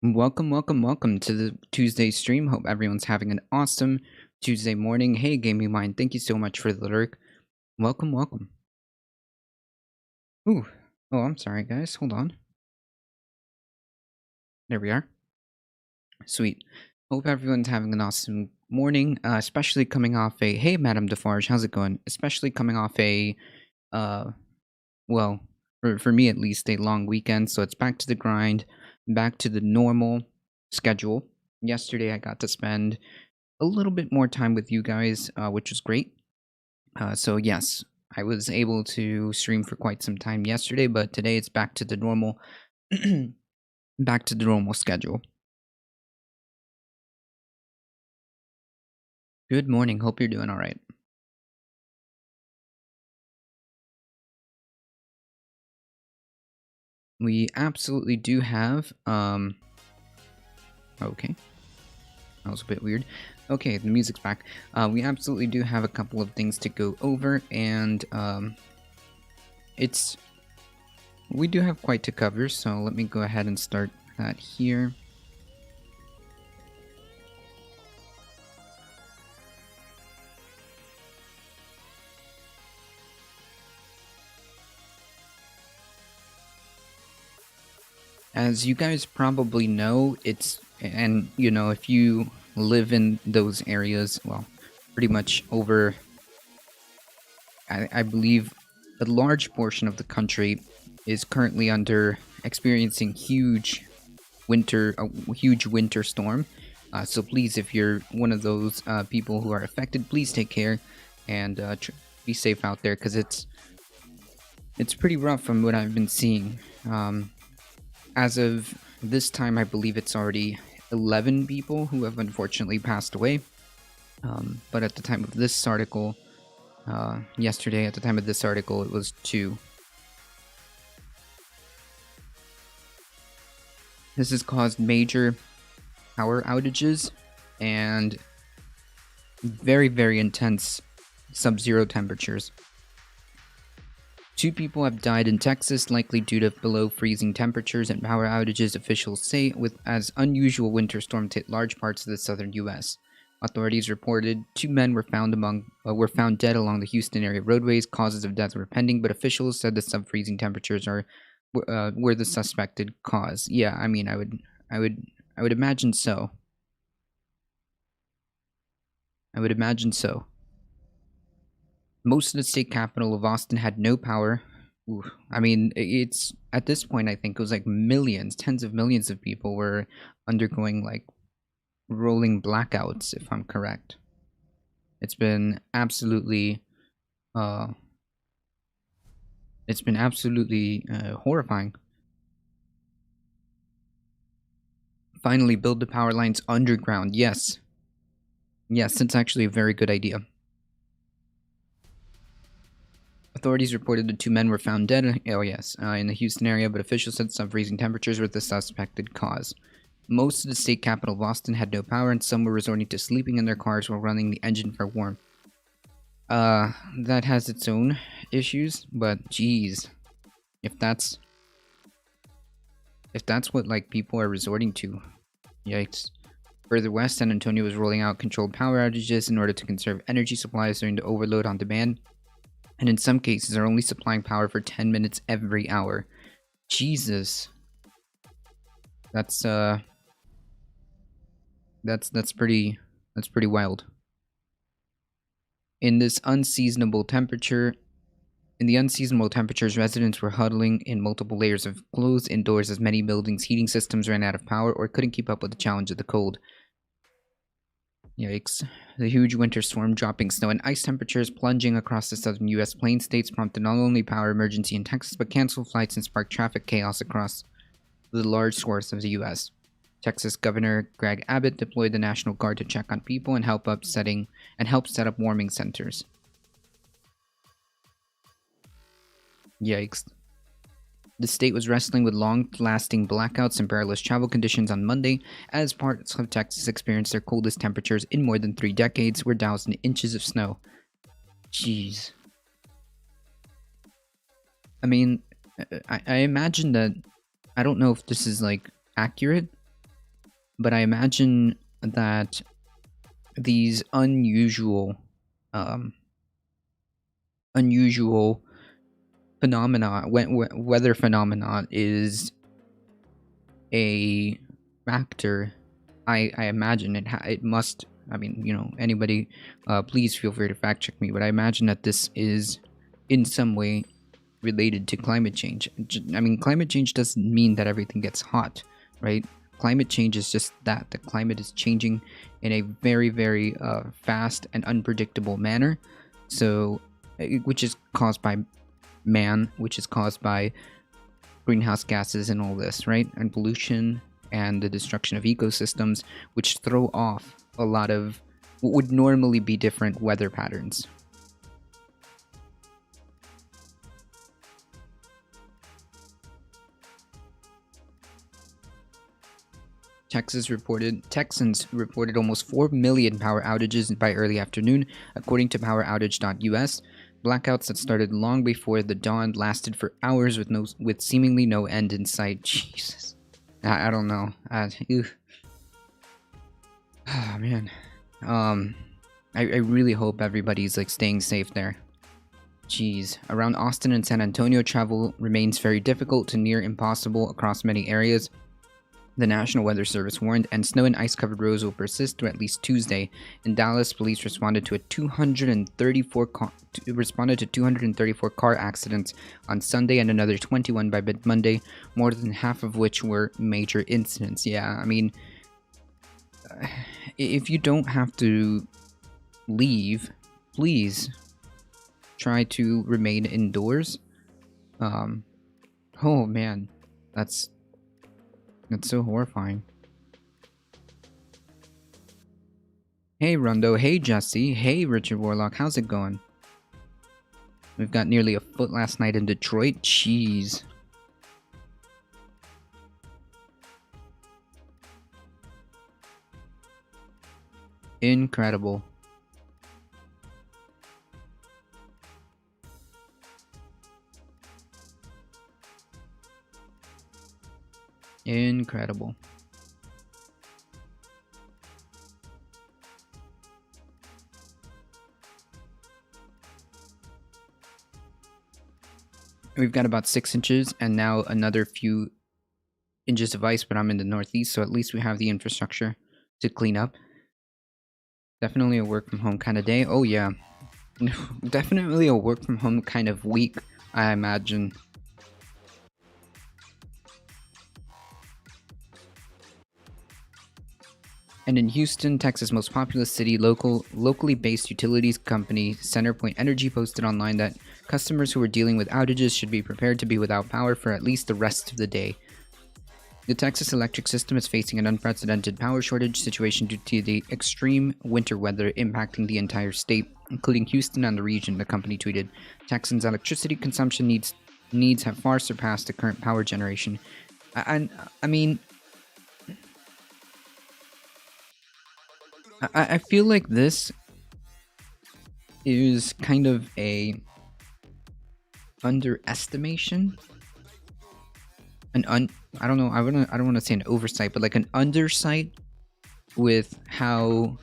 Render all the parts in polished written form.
Welcome to the Tuesday stream. Hope everyone's having an awesome Tuesday morning. Hey, Gaming Mind, thank you so much for the lurk. Welcome. Ooh, oh, I'm sorry, guys. Hold on. There we are. Sweet. Hope everyone's having an awesome morning, especially coming off a. Hey, Madame Defarge, how's it going? Especially coming off a, uh, well, for me at least, a long weekend. So it's back to the grind, back to the normal schedule. Yesterday, I got to spend a little bit more time with you guys, which was great. So yes, I was able to stream for quite some time yesterday, but today it's back to the normal, back to the normal schedule. Good morning. Hope you're doing all right. We absolutely do have. Okay, that was a bit weird. Okay, the music's back. We absolutely do have a couple of things to go over, and we do have quite to cover. So let me go ahead and start that here. As you guys probably know, if you live in those areas, well, pretty much over, I believe a large portion of the country is currently experiencing a huge winter storm. So please, if you're one of those people who are affected, please take care and be safe out there, because it's pretty rough from what I've been seeing. As of this time, I believe it's already 11 people who have unfortunately passed away. But at the time of this article, yesterday, at the time of this article, it was 2. This has caused major power outages and very, very intense sub-zero temperatures. 2 people have died in Texas, likely due to below freezing temperatures and power outages, officials say, as unusual winter storms hit large parts of the southern U.S. Authorities reported 2 men were found dead along the Houston area roadways. Causes of death were pending, but officials said the sub-freezing temperatures were the suspected cause. Yeah, I mean, I would imagine so. I would imagine so. Most of the state capital of Austin had no power. Ooh, I mean, it's at this point, I think it was like millions, tens of millions of people were undergoing like rolling blackouts, if I'm correct. It's been absolutely, horrifying. Finally, build the power lines underground. Yes, it's actually a very good idea. Authorities reported the 2 men were found dead in the Houston area, but officials said sub-freezing temperatures were the suspected cause. Most of the state capital of Austin had no power, and some were resorting to sleeping in their cars while running the engine for warmth. That has its own issues, but geez, if that's what like people are resorting to, yikes. Further west, San Antonio was rolling out controlled power outages in order to conserve energy supplies during the overload on demand, and in some cases are only supplying power for 10 minutes every hour. Jesus. That's pretty wild. In the unseasonable temperatures, residents were huddling in multiple layers of clothes indoors as many buildings' heating systems ran out of power or couldn't keep up with the challenge of the cold. Yikes. The huge winter storm dropping snow and ice temperatures plunging across the southern U.S. plain states prompted not only power emergency in Texas, but canceled flights and sparked traffic chaos across the large swaths of the U.S. Texas Governor Greg Abbott deployed the National Guard to check on people and help set up warming centers. Yikes. The state was wrestling with long-lasting blackouts and perilous travel conditions on Monday, as parts of Texas experienced their coldest temperatures in more than 3 decades, were doused in inches of snow. Jeez. I mean, I imagine that, I don't know if this is like accurate, but I imagine that these um, unusual phenomena, weather phenomenon, is a factor. I imagine it must. I mean, anybody, please feel free to fact check me, but I imagine that this is in some way related to climate change. I mean, climate change doesn't mean that everything gets hot, right? Climate change is just that the climate is changing in a very, very fast and unpredictable manner. So, which is caused by man, which is caused by greenhouse gases and all this, right? And pollution and the destruction of ecosystems, which throw off a lot of what would normally be different weather patterns. Texans reported almost 4 million power outages by early afternoon, according to poweroutage.us. Blackouts that started long before the dawn lasted for hours with seemingly no end in sight. Jesus. I don't know. Oh, man. I really hope everybody's like staying safe there. Jeez. Around Austin and San Antonio, travel remains very difficult to near impossible across many areas. The National Weather Service warned, and snow and ice-covered roads will persist through at least Tuesday. In Dallas, police responded to 234 car accidents on Sunday and another 21 by mid-Monday, more than half of which were major incidents. Yeah, I mean, if you don't have to leave, please try to remain indoors. Oh man, that's so horrifying. Hey Rundo, hey Jesse, hey Richard Warlock, how's it going? We've got nearly a foot last night in Detroit. Jeez. Incredible. Incredible. We've got about 6 inches and now another few inches of ice, but I'm in the Northeast, so at least we have the infrastructure to clean up. Definitely a work from home kind of day. Oh yeah. Definitely a work from home kind of week, I imagine. And in Houston, Texas' most populous city, locally based utilities company CenterPoint Energy posted online that customers who are dealing with outages should be prepared to be without power for at least the rest of the day. The Texas electric system is facing an unprecedented power shortage situation due to the extreme winter weather impacting the entire state, including Houston and the region, the company tweeted. Texans' electricity consumption needs have far surpassed the current power generation. I mean, I feel like this is kind of a underestimation. I don't know. I don't want to say an oversight, but like an undersight with how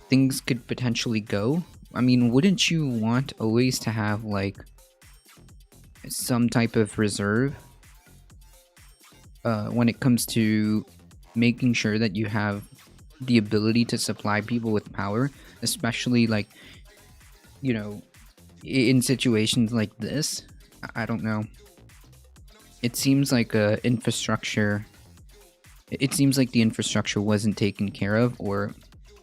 things could potentially go. I mean, wouldn't you want always to have like some type of reserve when it comes to making sure that you have the ability to supply people with power, especially like, in situations like this? I don't know. It seems like it seems like the infrastructure wasn't taken care of, or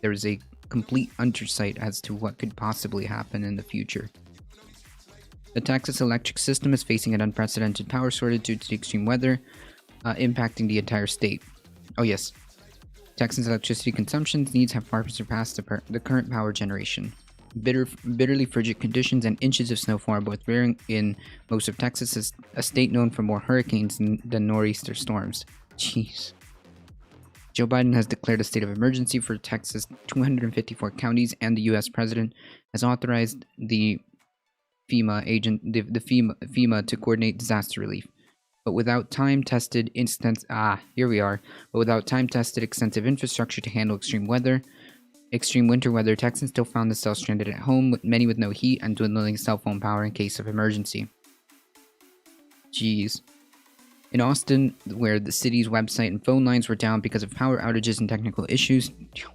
there was a complete undersight as to what could possibly happen in the future. The Texas electric system is facing an unprecedented power shortage due to the extreme weather impacting the entire state. Oh yes, Texas electricity consumption needs have far surpassed the current power generation. Bitterly frigid conditions and inches of snowfall are both rare in most of Texas, a state known for more hurricanes than nor'easter storms. Jeez. Joe Biden has declared a state of emergency for Texas' 254 counties, and the U.S. president has authorized the FEMA to coordinate disaster relief. But without time-tested here we are. But without time-tested extensive infrastructure to handle extreme winter weather, Texans still found themselves stranded at home, with many with no heat and dwindling cell phone power in case of emergency. Jeez. In Austin, where the city's website and phone lines were down because of power outages and technical issues,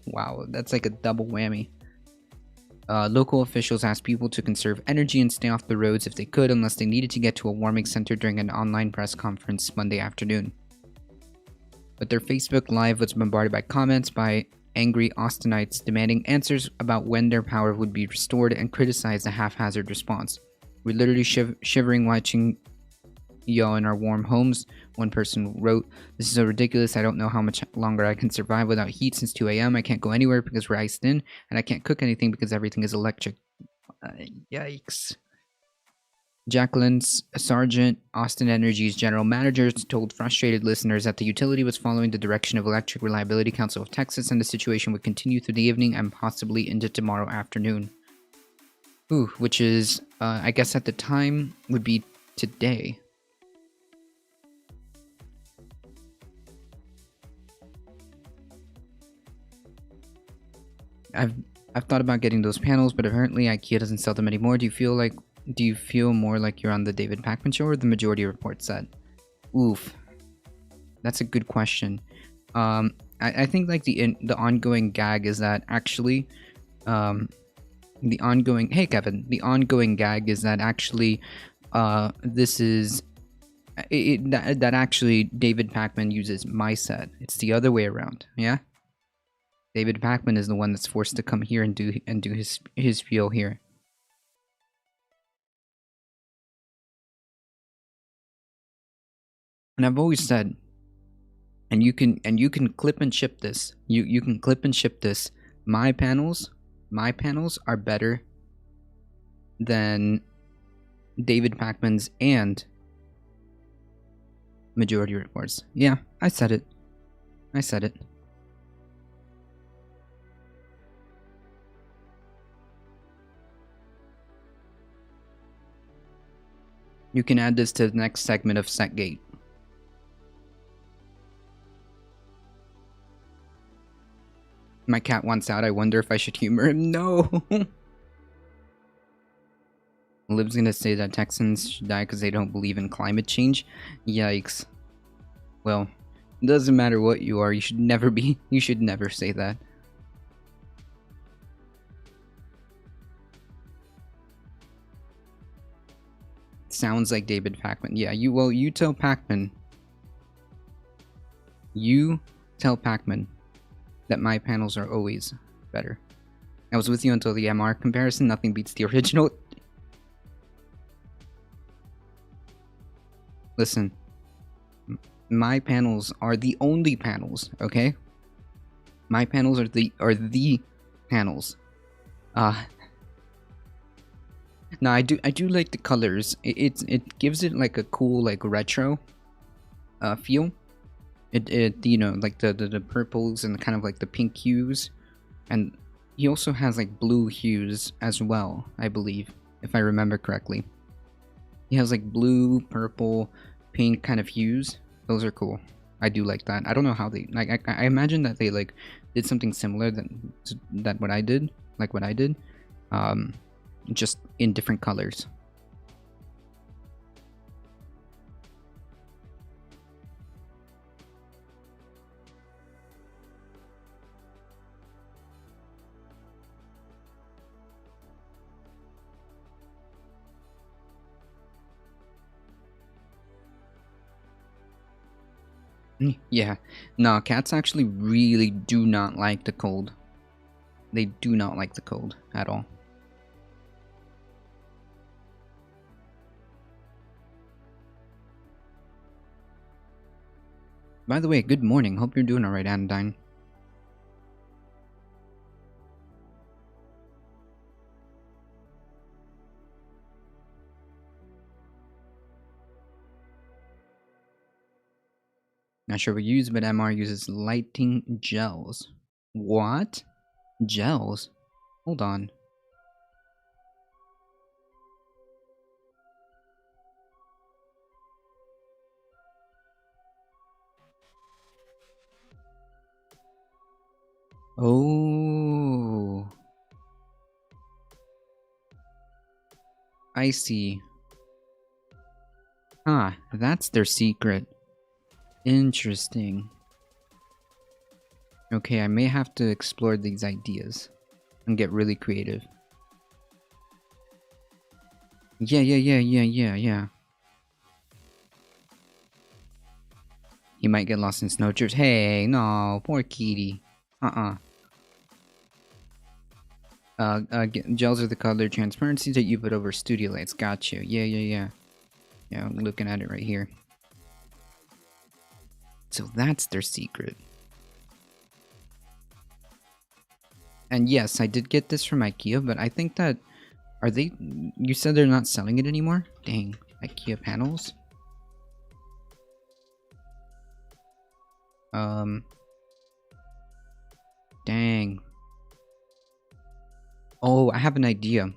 wow, that's like a double whammy. Local officials asked people to conserve energy and stay off the roads if they could, unless they needed to get to a warming center during an online press conference Monday afternoon. But their Facebook Live was bombarded by comments by angry Austinites demanding answers about when their power would be restored and criticized the haphazard response. "We're literally shivering watching y'all in our warm homes," one person wrote. "This is so ridiculous. I don't know how much longer I can survive without heat since 2 a.m. I can't go anywhere because we're iced in, and I can't cook anything because everything is electric." Yikes. Jacqueline Sargent, Austin Energy's general manager, told frustrated listeners that the utility was following the direction of Electric Reliability Council of Texas and the situation would continue through the evening and possibly into tomorrow afternoon. Which is, I guess at the time, would be today. I've thought about getting those panels, but apparently IKEA doesn't sell them anymore. Do you feel more like you're on the David Pakman show or the Majority Report set? Oof. That's a good question. I think like the ongoing gag is that actually the ongoing gag is that actually this is that actually David Pakman uses my set. It's the other way around, yeah? David Pakman is the one that's forced to come here and do his spiel here. And I've always said, and you can clip and ship this. You can clip and ship this. My panels are better than David Pakman's and Majority Reports. Yeah, I said it. You can add this to the next segment of Setgate. My cat wants out. I wonder if I should humor him. No! Liv's gonna say that Texans should die because they don't believe in climate change. Yikes. Well, it doesn't matter what you are. You should never say that. Sounds like David Pakman. Yeah, you tell Pakman. You tell Pakman that my panels are always better. I was with you until the MR comparison. Nothing beats the original. Listen, my panels are the only panels, okay? My panels are the panels. No, I do like the colors. It gives it like a cool like retro feel. It you know, like the purples and kind of like the pink hues, and he also has like blue hues as well, I believe, if I remember correctly. He has like blue, purple, pink kind of hues. Those are cool. I do like that. I don't know how they like. I imagine that they like did something similar that what I did, just in different colors. Yeah, no, cats actually really do not like the cold. They do not like the cold at all. By the way, good morning. Hope you're doing alright, Anodyne. Not sure what you use, but MR uses lighting gels. What? Gels? Hold on. Oh, I see. Huh, that's their secret. Interesting. Okay, I may have to explore these ideas and get really creative. Yeah. He might get lost in snow drifts. Hey, no, poor kitty. Uh-uh. Gels are the color transparency that you put over studio lights. Got you. Yeah. Yeah, I'm looking at it right here. So that's their secret. And yes, I did get this from IKEA, but I think that... Are they... You said they're not selling it anymore? Dang. IKEA panels? Dang. Oh, I have an idea.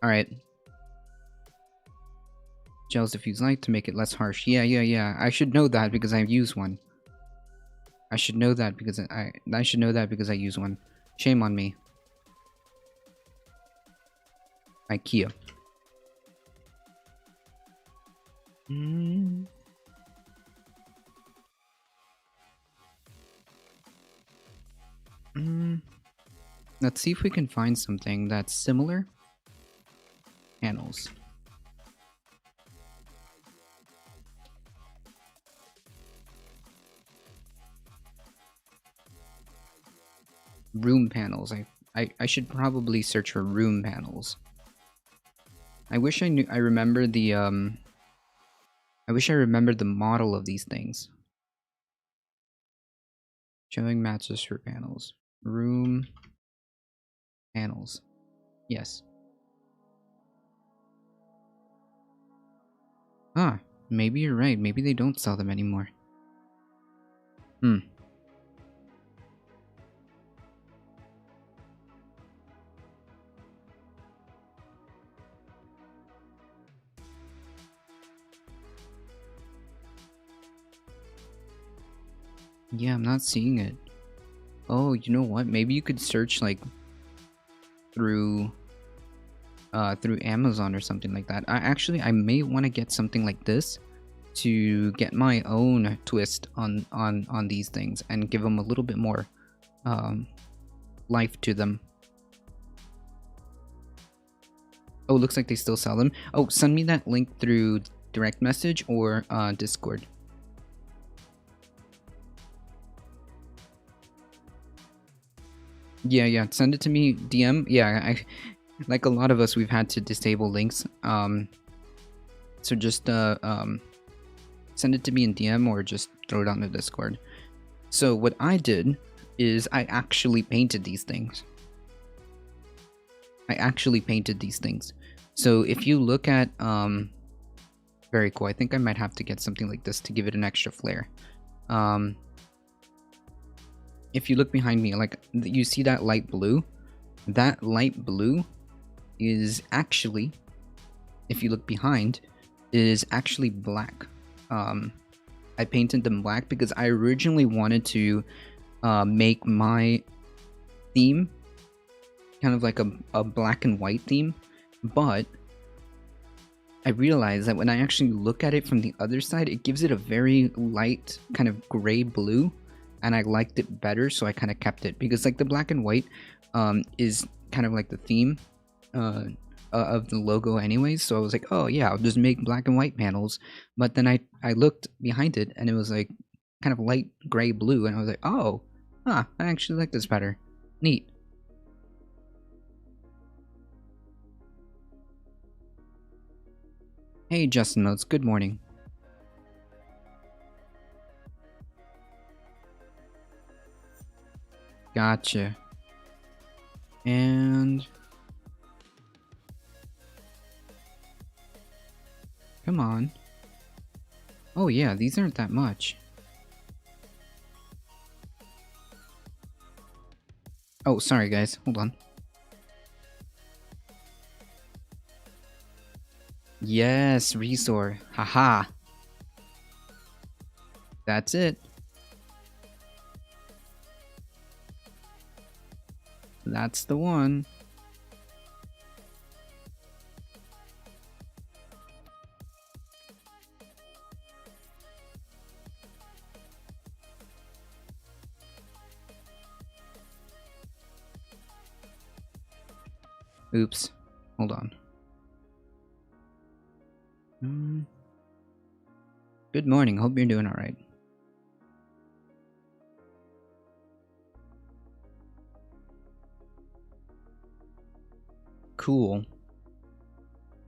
Alright. Gels diffuse light to make it less harsh. Yeah. I should know that because I use one. I should know that because I should know that because I use one. Shame on me. IKEA. Let's see if we can find something that's similar. Panels. Room panels. I should probably search for room panels. I wish I knew. I remember the I wish I remembered the model of these things. Showing matches for panels. Room panels. Yes. Ah, maybe you're right. Maybe they don't sell them anymore. Yeah, I'm not seeing it. Oh, you know what? Maybe you could search like through Amazon or something like that. I may want to get something like this to get my own twist on these things and give them a little bit more life to them. Oh, looks like they still sell them. Oh, send me that link through direct message or Discord. Yeah, send it to me DM. Yeah, I like a lot of us, we've had to disable links. So just send it to me in DM or just throw it on the Discord. So what I did is I actually painted these things. So if you look at very cool. I think I might have to get something like this to give it an extra flair. If you look behind me, like you see that light blue? That light blue is actually, if you look behind, is actually black. I painted them black because I originally wanted to make my theme kind of like a black and white theme, but I realized that when I actually look at it from the other side, it gives it a very light kind of gray blue, and I liked it better, so I kind of kept it because like the black and white is kind of like the theme of the logo anyways, so I was like, oh yeah, I'll just make black and white panels. But then I looked behind it and it was like kind of light gray blue, and I was like, oh, I actually like this better. Neat. Hey Justin Motes, good morning. Gotcha. And come on. Oh yeah, these aren't that much. Oh, sorry guys, hold on. Yes, Resor. Haha. That's it. That's the one. Oops. Hold on. Good morning. Hope you're doing alright. Cool.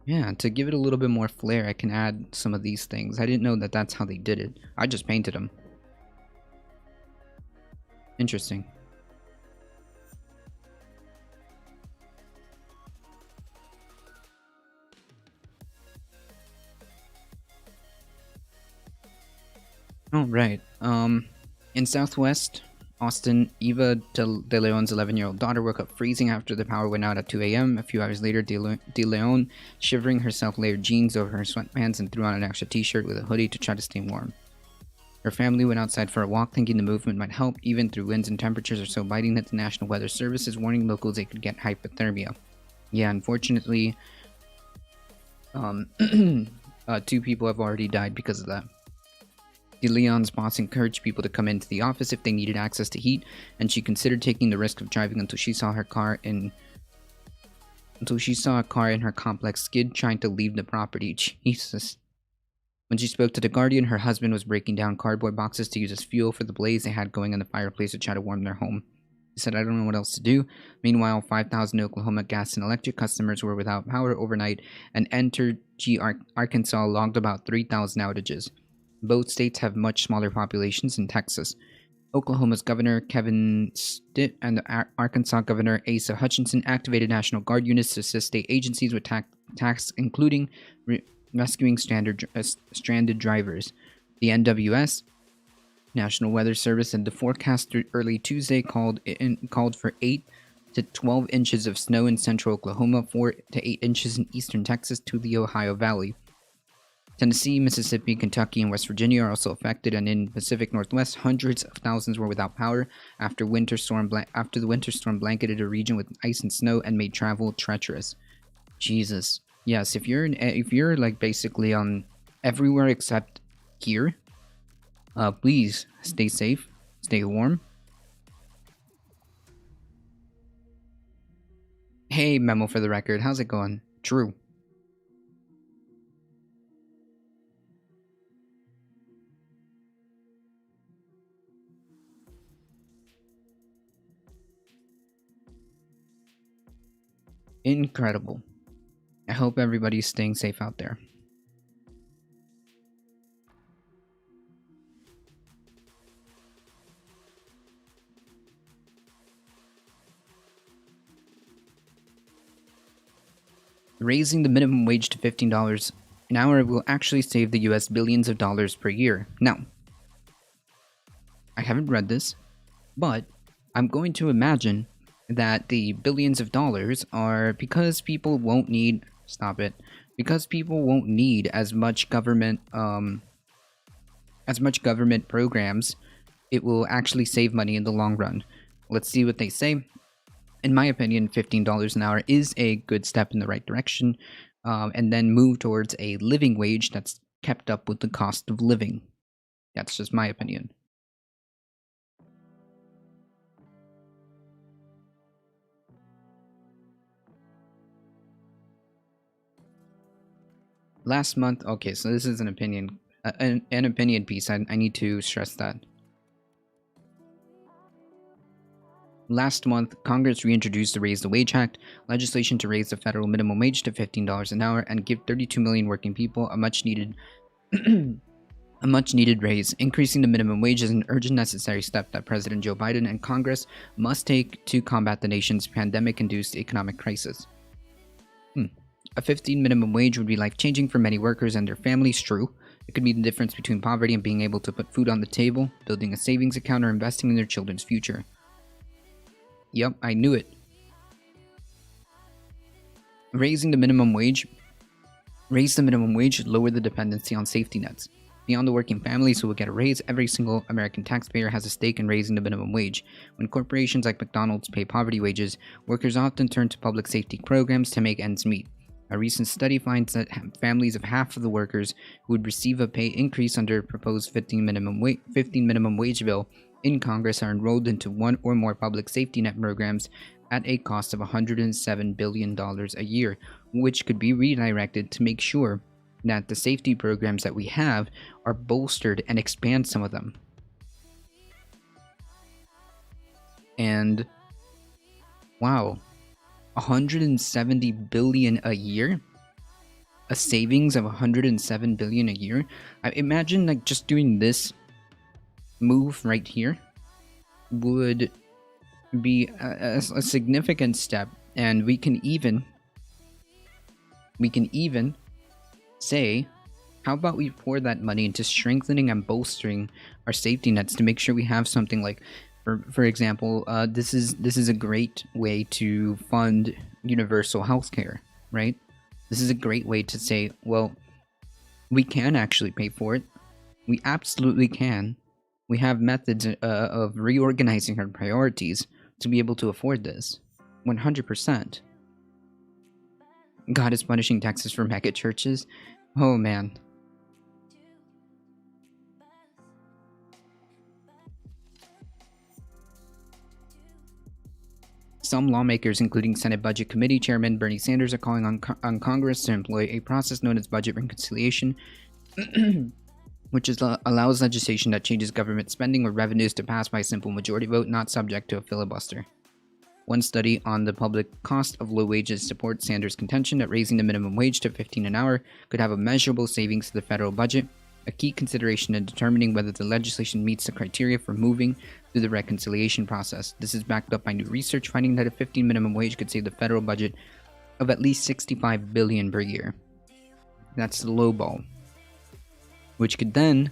Yeah, to give it a little bit more flair, I can add some of these things. I didn't know that that's how they did it. I just painted them. Interesting. Oh, right. In Southwest Austin, Eva De Leon's 11-year-old daughter woke up freezing after the power went out at 2 a.m. A few hours later, De Leon, shivering herself, layered jeans over her sweatpants and threw on an extra t-shirt with a hoodie to try to stay warm. Her family went outside for a walk, thinking the movement might help, even though winds and temperatures are so biting that the National Weather Service is warning locals they could get hypothermia. Yeah, unfortunately, 2 people have already died because of that. De Leon's boss encouraged people to come into the office if they needed access to heat, and she considered taking the risk of driving until she saw a car in her complex skid trying to leave the property. Jesus. When she spoke to The Guardian, her husband was breaking down cardboard boxes to use as fuel for the blaze they had going in the fireplace to try to warm their home. He said, "I don't know what else to do." Meanwhile, 5,000 Oklahoma gas and electric customers were without power overnight, and Entergy Arkansas logged about 3,000 outages. Both states have much smaller populations than Texas. Oklahoma's Governor Kevin Stitt and the Arkansas Governor Asa Hutchinson activated National Guard units to assist state agencies with tasks including rescuing stranded drivers. The NWS, National Weather Service, and the forecast through early Tuesday called for 8 to 12 inches of snow in central Oklahoma, 4 to 8 inches in eastern Texas to the Ohio Valley. Tennessee, Mississippi, Kentucky, and West Virginia are also affected, and in Pacific Northwest, hundreds of thousands were without power after the winter storm blanketed a region with ice and snow and made travel treacherous. Jesus. Yes, if you're like basically on everywhere except here, please stay safe, stay warm. Hey, Memo for the record, how's it going? True. Incredible. I hope everybody's staying safe out there. Raising the minimum wage to $15 an hour will actually save the US billions of dollars per year. Now, I haven't read this, but I'm going to imagine that the billions of dollars are because people won't need because people won't need as much government programs. It will actually save money in the long run. Let's see what they say. In my opinion, $15 an hour is a good step in the right direction, and then move towards a living wage that's kept up with the cost of living. That's just my opinion. Last month, okay, so this is an opinion, an opinion piece. I need to stress that. Last month, Congress reintroduced the Raise the Wage Act, legislation to raise the federal minimum wage to $15 an hour and give 32 million working people a much-needed raise. Increasing the minimum wage is an urgent necessary step that President Joe Biden and Congress must take to combat the nation's pandemic-induced economic crisis. A $15 minimum wage would be life-changing for many workers and their families. True. It could be the difference between poverty and being able to put food on the table, building a savings account, or investing in their children's future. Yep, I knew it. Raise the minimum wage, lower the dependency on safety nets. Beyond the working families who will get a raise, every single American taxpayer has a stake in raising the minimum wage. When corporations like McDonald's pay poverty wages, workers often turn to public safety programs to make ends meet. A recent study finds that families of half of the workers who would receive a pay increase under a proposed 15 minimum wage bill in Congress are enrolled into one or more public safety net programs at a cost of $107 billion a year, which could be redirected to make sure that the safety programs that we have are bolstered and expand some of them. And wow, 170 billion a year, a savings of 107 billion a year. I imagine like just doing this move right here would be a significant step, and we can even say, how about we pour that money into strengthening and bolstering our safety nets to make sure we have something like, for example, this is a great way to fund universal healthcare, right? This is a great way to say, well, we can actually pay for it. We absolutely can. We have methods of reorganizing our priorities to be able to afford this. 100%. God is punishing Texas for mega churches. Oh man. Some lawmakers, including Senate Budget Committee Chairman Bernie Sanders, are calling on Congress to employ a process known as budget reconciliation, which allows legislation that changes government spending or revenues to pass by a simple majority vote, not subject to a filibuster. One study on the public cost of low wages supports Sanders' contention that raising the minimum wage to $15 an hour could have a measurable savings to the federal budget, a key consideration in determining whether the legislation meets the criteria for moving through the reconciliation process. This is backed up by new research finding that a 15 minimum wage could save the federal budget of at least $65 billion per year. That's the low ball, which could then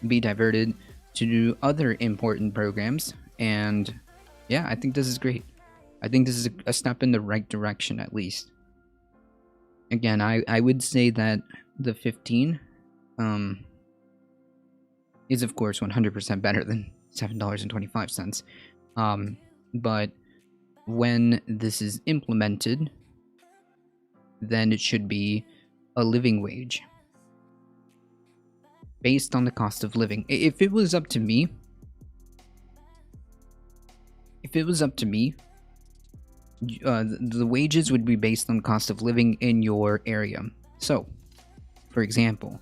be diverted to other important programs. And yeah, I think this is great. I think this is a step in the right direction, at least. Again, I would say that the 15 is of course 100% better than $7.25. But when this is implemented, then it should be a living wage based on the cost of living. If it was up to me, the wages would be based on cost of living in your area. So, for example,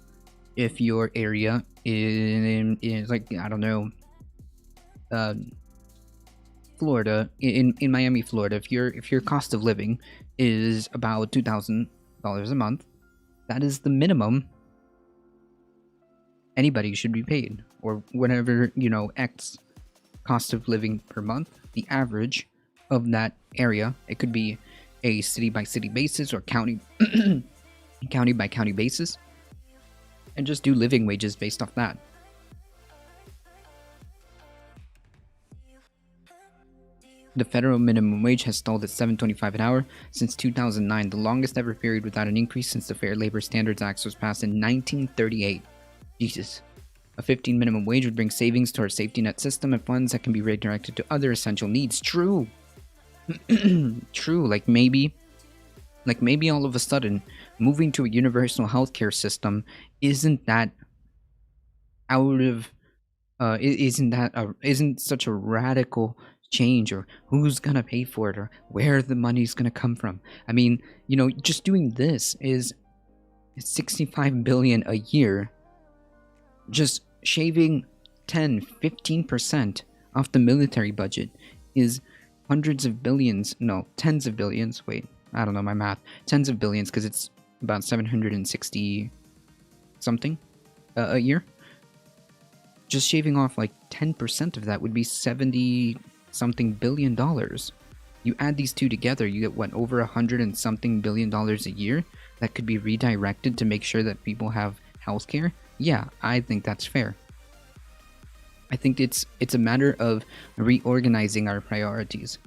if your area is like, I don't know, Florida, in Miami, Florida, if your cost of living is about $2,000 a month, that is the minimum anybody should be paid, or whatever, X cost of living per month, the average of that area. It could be a city by city basis or county county by county basis, and just do living wages based off that. The federal minimum wage has stalled at $7.25 an hour since 2009, the longest ever period without an increase since the Fair Labor Standards Act was passed in 1938. Jesus. A 15 minimum wage would bring savings to our safety net system and funds that can be redirected to other essential needs. True. True. Like maybe all of a sudden moving to a universal healthcare system isn't that isn't such a radical change, or who's gonna pay for it, or where the money's gonna come from. I mean, just doing this is $65 billion a year. Just shaving 10-15% off the military budget is hundreds of billions, no, tens of billions. Wait, I don't know my math. Tens of billions, because it's about 760 something a year. Just shaving off like 10% of that would be 70 something billion dollars. You add these two together, you get what, over 100 and something billion dollars a year that could be redirected to make sure that people have healthcare. Yeah, I think that's fair. I think it's a matter of reorganizing our priorities.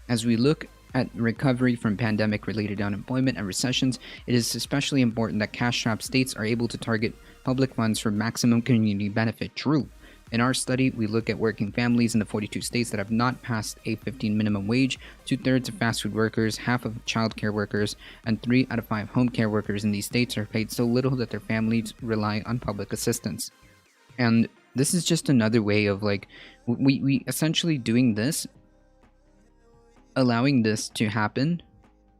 As we look At recovery from pandemic-related unemployment and recessions, it is especially important that cash-strapped states are able to target public funds for maximum community benefit. True. In our study, we look at working families in the 42 states that have not passed a 15 minimum wage. 2/3 of fast food workers, half of childcare workers, and 3 out of 5 home care workers in these states are paid so little that their families rely on public assistance. And this is just another way of like, we essentially doing this, allowing this to happen,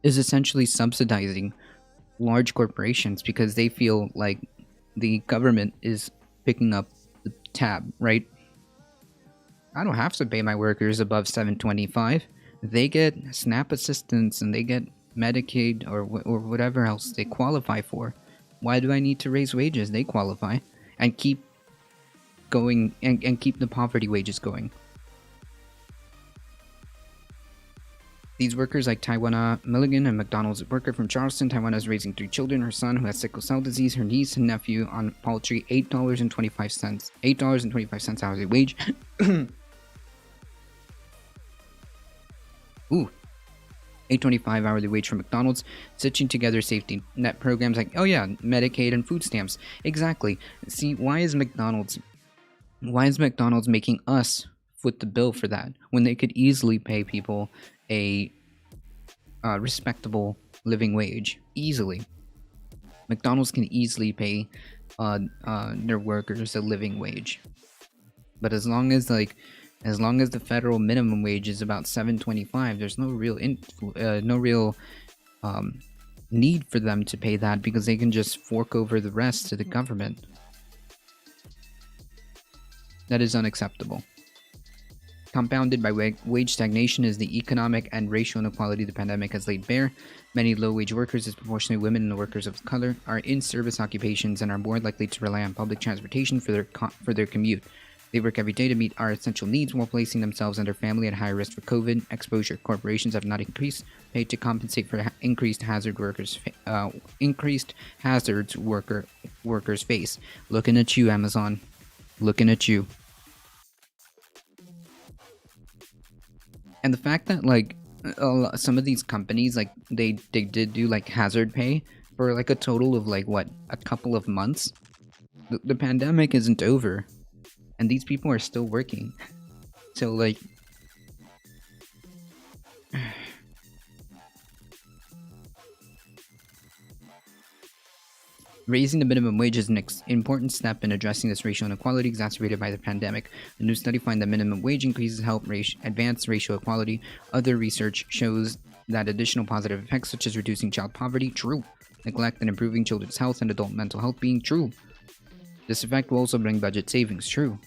is essentially subsidizing large corporations because they feel like the government is picking up the tab, right? I don't have to pay my workers above 725. They get SNAP assistance and they get Medicaid or whatever else they qualify for. Why do I need to raise wages? They qualify and keep going and keep the poverty wages going. These workers, like Tawana Milligan, a McDonald's worker from Charleston. Tawana is raising 3 children, her son who has sickle cell disease, her niece and nephew on paltry $8.25. $8.25 hourly wage. Ooh. $8.25 hourly wage for McDonald's, stitching together safety net programs like, oh yeah, Medicaid and food stamps. Exactly. See, why is McDonald's making us foot the bill for that when they could easily pay people a respectable living wage? Easily. McDonald's can easily pay their workers a living wage. But as long as the federal minimum wage is about $7.25, there's no real need for them to pay that because they can just fork over the rest to the government. That is unacceptable. Compounded by wage stagnation is the economic and racial inequality the pandemic has laid bare. Many low-wage workers, disproportionately women and workers of color, are in service occupations and are more likely to rely on public transportation for their commute. They work every day to meet our essential needs while placing themselves and their family at high risk for COVID exposure. Corporations have not increased pay to compensate for increased hazards workers face. Looking at you, Amazon. Looking at you. And the fact that like some of these companies, like they did do like hazard pay for like a total of like what, a couple of months. The pandemic isn't over, and these people are still working. So like, raising the minimum wage is an important step in addressing this racial inequality exacerbated by the pandemic. A new study finds that minimum wage increases help advance racial equality. Other research shows that additional positive effects such as reducing child poverty, true. Neglect and improving children's health and adult mental health being true. This effect will also bring budget savings, true.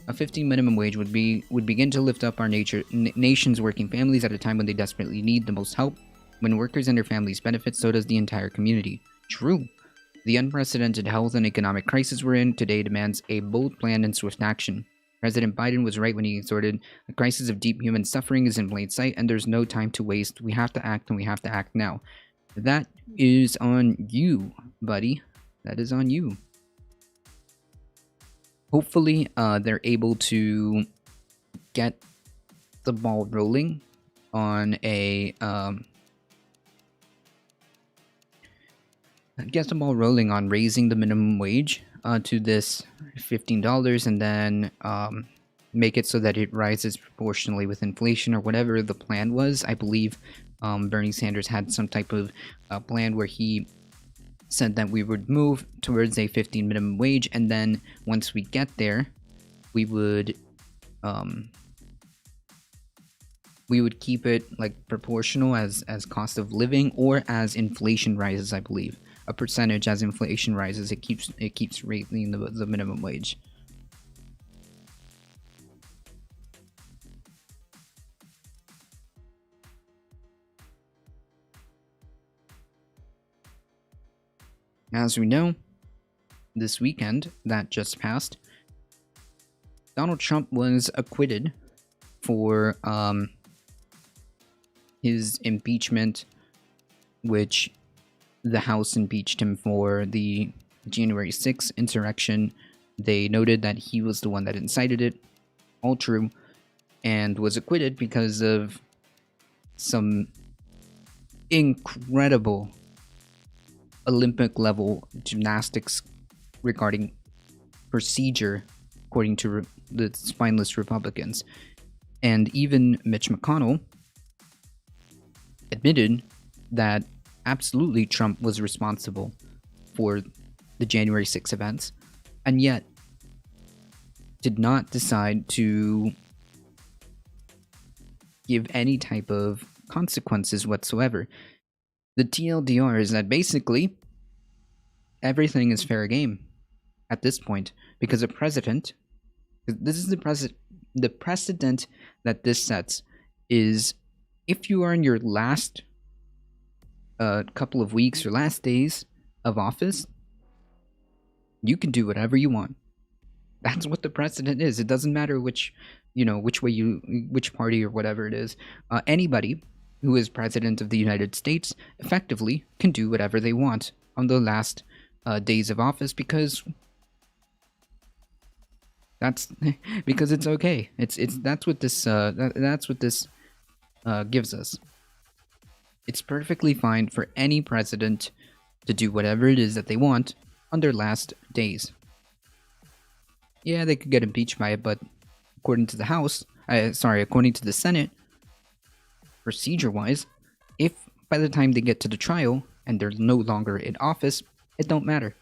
A 15 minimum wage would begin to lift up our nation's working families at a time when they desperately need the most help. When workers and their families benefit, so does the entire community, true. The unprecedented health and economic crisis we're in today demands a bold plan and swift action. President Biden was right when he exhorted, the crisis of deep human suffering is in plain sight and there's no time to waste. We have to act and we have to act now. That is on you, buddy. That is on you. Hopefully, they're able to get the ball rolling on raising the minimum wage to this $15 and then make it so that it rises proportionally with inflation or whatever the plan was. I believe Bernie Sanders had some type of plan where he said that we would move towards a 15 minimum wage, and then once we get there, we would keep it like proportional as cost of living or as inflation rises. I believe a percentage as inflation rises, it keeps raising the minimum wage. As we know, this weekend that just passed, Donald Trump was acquitted for his impeachment, which the House impeached him for the January 6th insurrection. They noted that he was the one that incited it, all true, and was acquitted because of some incredible Olympic level gymnastics regarding procedure, according to the spineless Republicans. And even Mitch McConnell admitted that absolutely Trump was responsible for the January 6 events, and yet did not decide to give any type of consequences whatsoever. The TLDR is that basically everything is fair game at this point, because a president, this is the precedent that this sets is, if you are in your last couple of weeks or last days of office, you can do whatever you want. That's what the precedent is. It doesn't matter which party or whatever it is. Anybody who is president of the United States effectively can do whatever they want on the last days of office, because it's okay. That's what this gives us. It's perfectly fine for any president to do whatever it is that they want on their last days. Yeah, they could get impeached by it, but according to the Senate, procedure-wise, if by the time they get to the trial and they're no longer in office, it don't matter.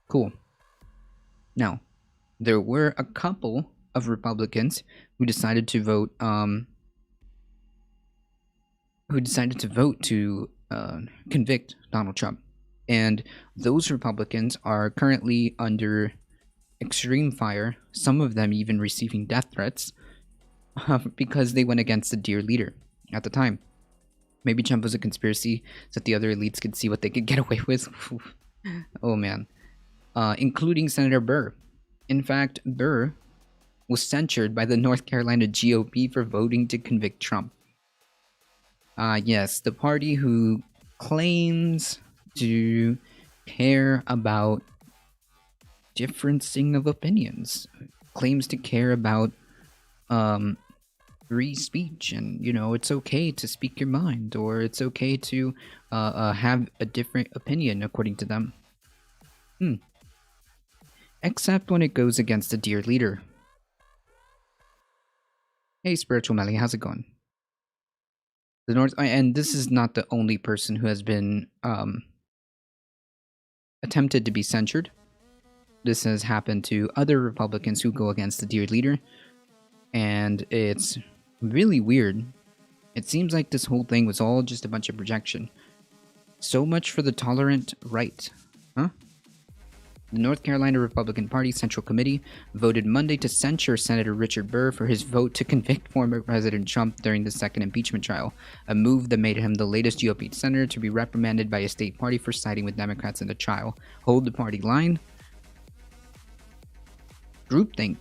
Cool. Now, there were a couple of Republicans who decided to vote to convict Donald Trump. And those Republicans are currently under extreme fire, some of them even receiving death threats, because they went against the dear leader at the time. Maybe Trump was a conspiracy so that the other elites could see what they could get away with. Oh man. Including Senator Burr. In fact, Burr was censured by the North Carolina GOP for voting to convict Trump. Yes, the party who claims to care about differencing of opinions, claims to care about free speech, and it's okay to speak your mind, or it's okay to have a different opinion according to them. Except when it goes against the dear leader. Hey, Spiritual Melly, how's it going? The North, and this is not the only person who has been attempted to be censured. This has happened to other Republicans who go against the dear leader, and it's really weird. It seems like this whole thing was all just a bunch of projection. So much for the tolerant right, huh? The North Carolina Republican Party Central Committee voted Monday to censure Senator Richard Burr for his vote to convict former President Trump during the second impeachment trial, a move that made him the latest GOP senator to be reprimanded by a state party for siding with Democrats in the trial. Hold the party line. Groupthink.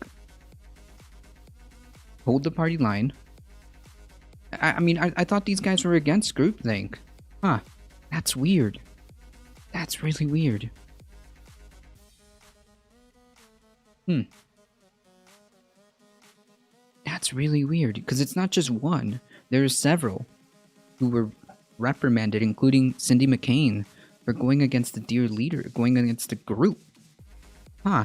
Hold the party line. I thought these guys were against groupthink. Huh. That's weird. That's really weird. That's really weird, because it's not just one. There's several who were reprimanded, including Cindy McCain, for going against the dear leader, going against the group. Huh.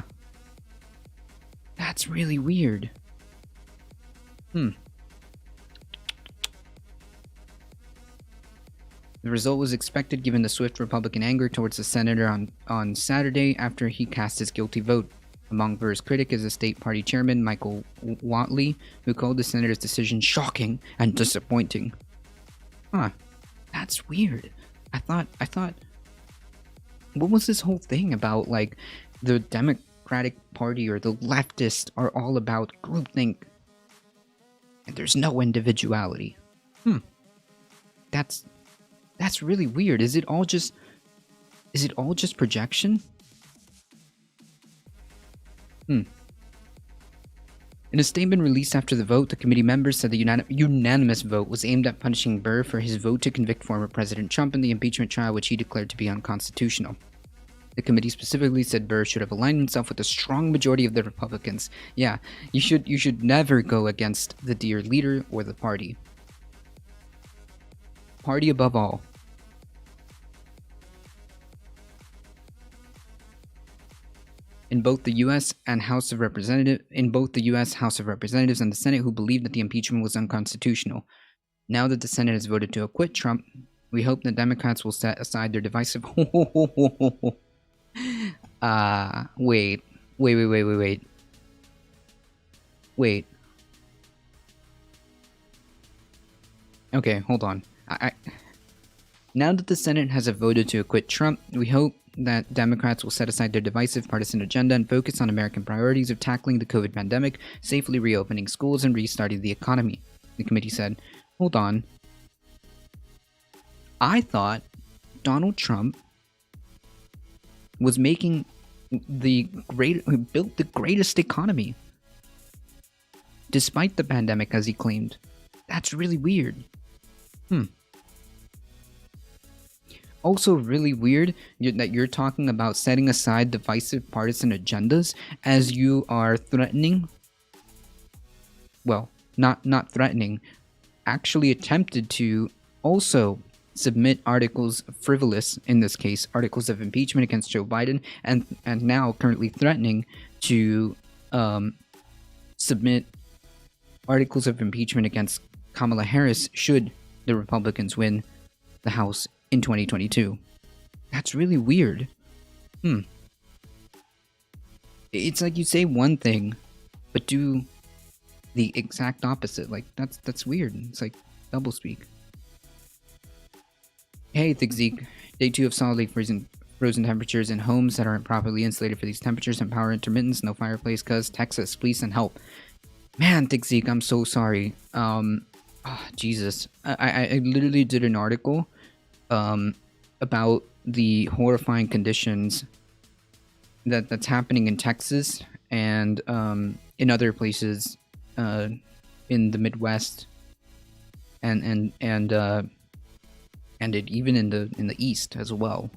That's really weird. The result was expected given the swift Republican anger towards the senator on Saturday after he cast his guilty vote. Among Burr's critics is the state party chairman, Michael Whatley, who called the senator's decision shocking and disappointing. Huh. That's weird. I thought, what was this whole thing about, like, the Democratic Party or the leftists are all about groupthink, and there's no individuality. That's really weird. Is it all just projection? In a statement released after the vote, the committee members said the unanimous vote was aimed at punishing Burr for his vote to convict former President Trump in the impeachment trial, which he declared to be unconstitutional. The committee specifically said Burr should have aligned himself with a strong majority of the Republicans. Yeah, you should never go against the dear leader or the party. Party above all. In both the U.S. House of Representatives and the Senate, who believed that the impeachment was unconstitutional. Now that the Senate has voted to acquit Trump, we hope the Democrats will set aside their divisive. Wait. Okay, hold on. Now that the Senate has voted to acquit Trump, we hope that Democrats will set aside their divisive partisan agenda and focus on American priorities of tackling the COVID pandemic, safely reopening schools, and restarting the economy. The committee said, hold on. I thought Donald Trump was making built the greatest economy. Despite the pandemic, as he claimed. That's really weird. Also really weird that you're talking about setting aside divisive partisan agendas as you are threatening, well, not threatening, actually attempted to also submit articles, frivolous in this case, articles of impeachment against Joe Biden, and now currently threatening to submit articles of impeachment against Kamala Harris should the Republicans win the House in 2022. That's really weird. It's like you say one thing, but do the exact opposite. Like, that's weird. It's like doublespeak. Hey, Thick Zeke. Day 2 of solidly frozen temperatures in homes that aren't properly insulated for these temperatures and power intermittence. No fireplace, cuz Texas, please send help. Man, Thick Zeke, I'm so sorry. Jesus. I literally did an article about the horrifying conditions that's happening in Texas and in other places in the Midwest and even in the East as well.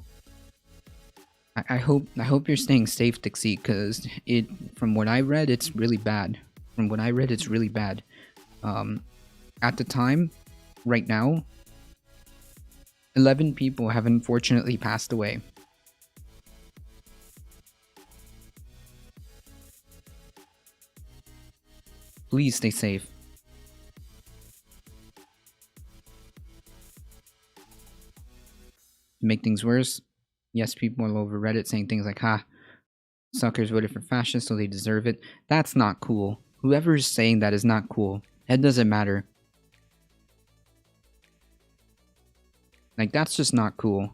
I hope you're staying safe, Dixie, because from what I read, it's really bad. At the time, right now, 11 people have unfortunately passed away. Please stay safe. To make things worse, yes, people all over Reddit saying things like, suckers voted for fascists, so they deserve it. That's not cool. Whoever is saying that is not cool. It doesn't matter. Like, that's just not cool.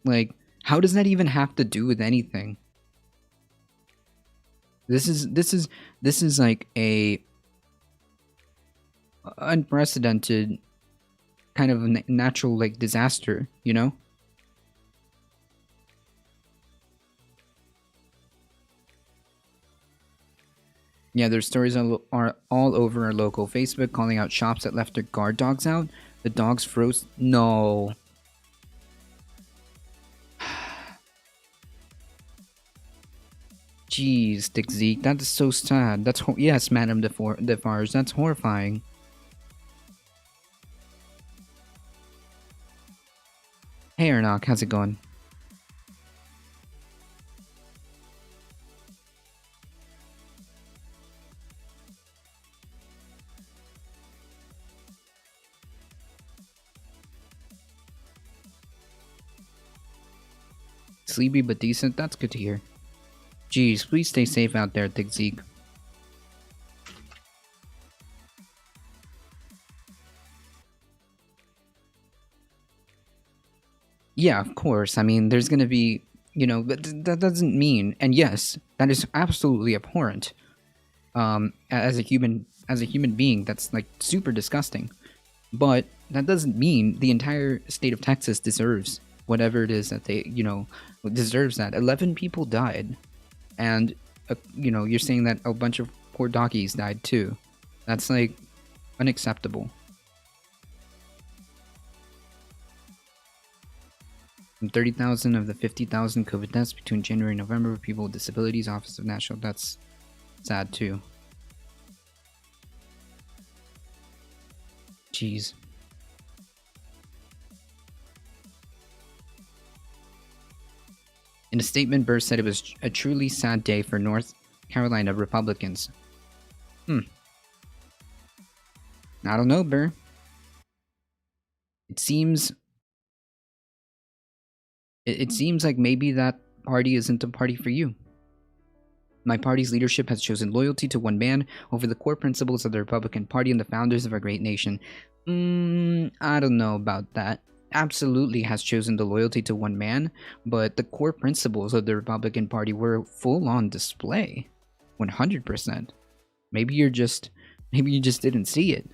Like, how does that even have to do with anything? This is like a unprecedented kind of natural like disaster, you know? Yeah, there's stories are all over our local Facebook calling out shops that left their guard dogs out. The dogs froze. No. Jeez, Dick Zeke, that is so sad. That's yes, Madame Defarge, that's horrifying. Hey, Ernok, how's it going? Sleepy but decent, that's good to hear. Jeez, please stay safe out there, Thick Zeke. Yeah, of course. I mean, there's gonna be, you know, but that doesn't mean, and yes, that is absolutely abhorrent. As a human being, that's like super disgusting. But that doesn't mean the entire state of Texas deserves whatever it is that they, you know, deserves that. 11 people died. And, you know, you're saying that a bunch of poor doggies died too. That's, like, unacceptable. From 30,000 of the 50,000 COVID deaths between January and November for people with disabilities, Office of National, that's sad too. Jeez. In a statement, Burr said it was a truly sad day for North Carolina Republicans. I don't know, Burr. It seems like maybe that party isn't a party for you. My party's leadership has chosen loyalty to one man over the core principles of the Republican Party and the founders of our great nation. I don't know about that. Absolutely has chosen the loyalty to one man, but the core principles of the Republican Party were full on display. 100%. Maybe you just didn't see it.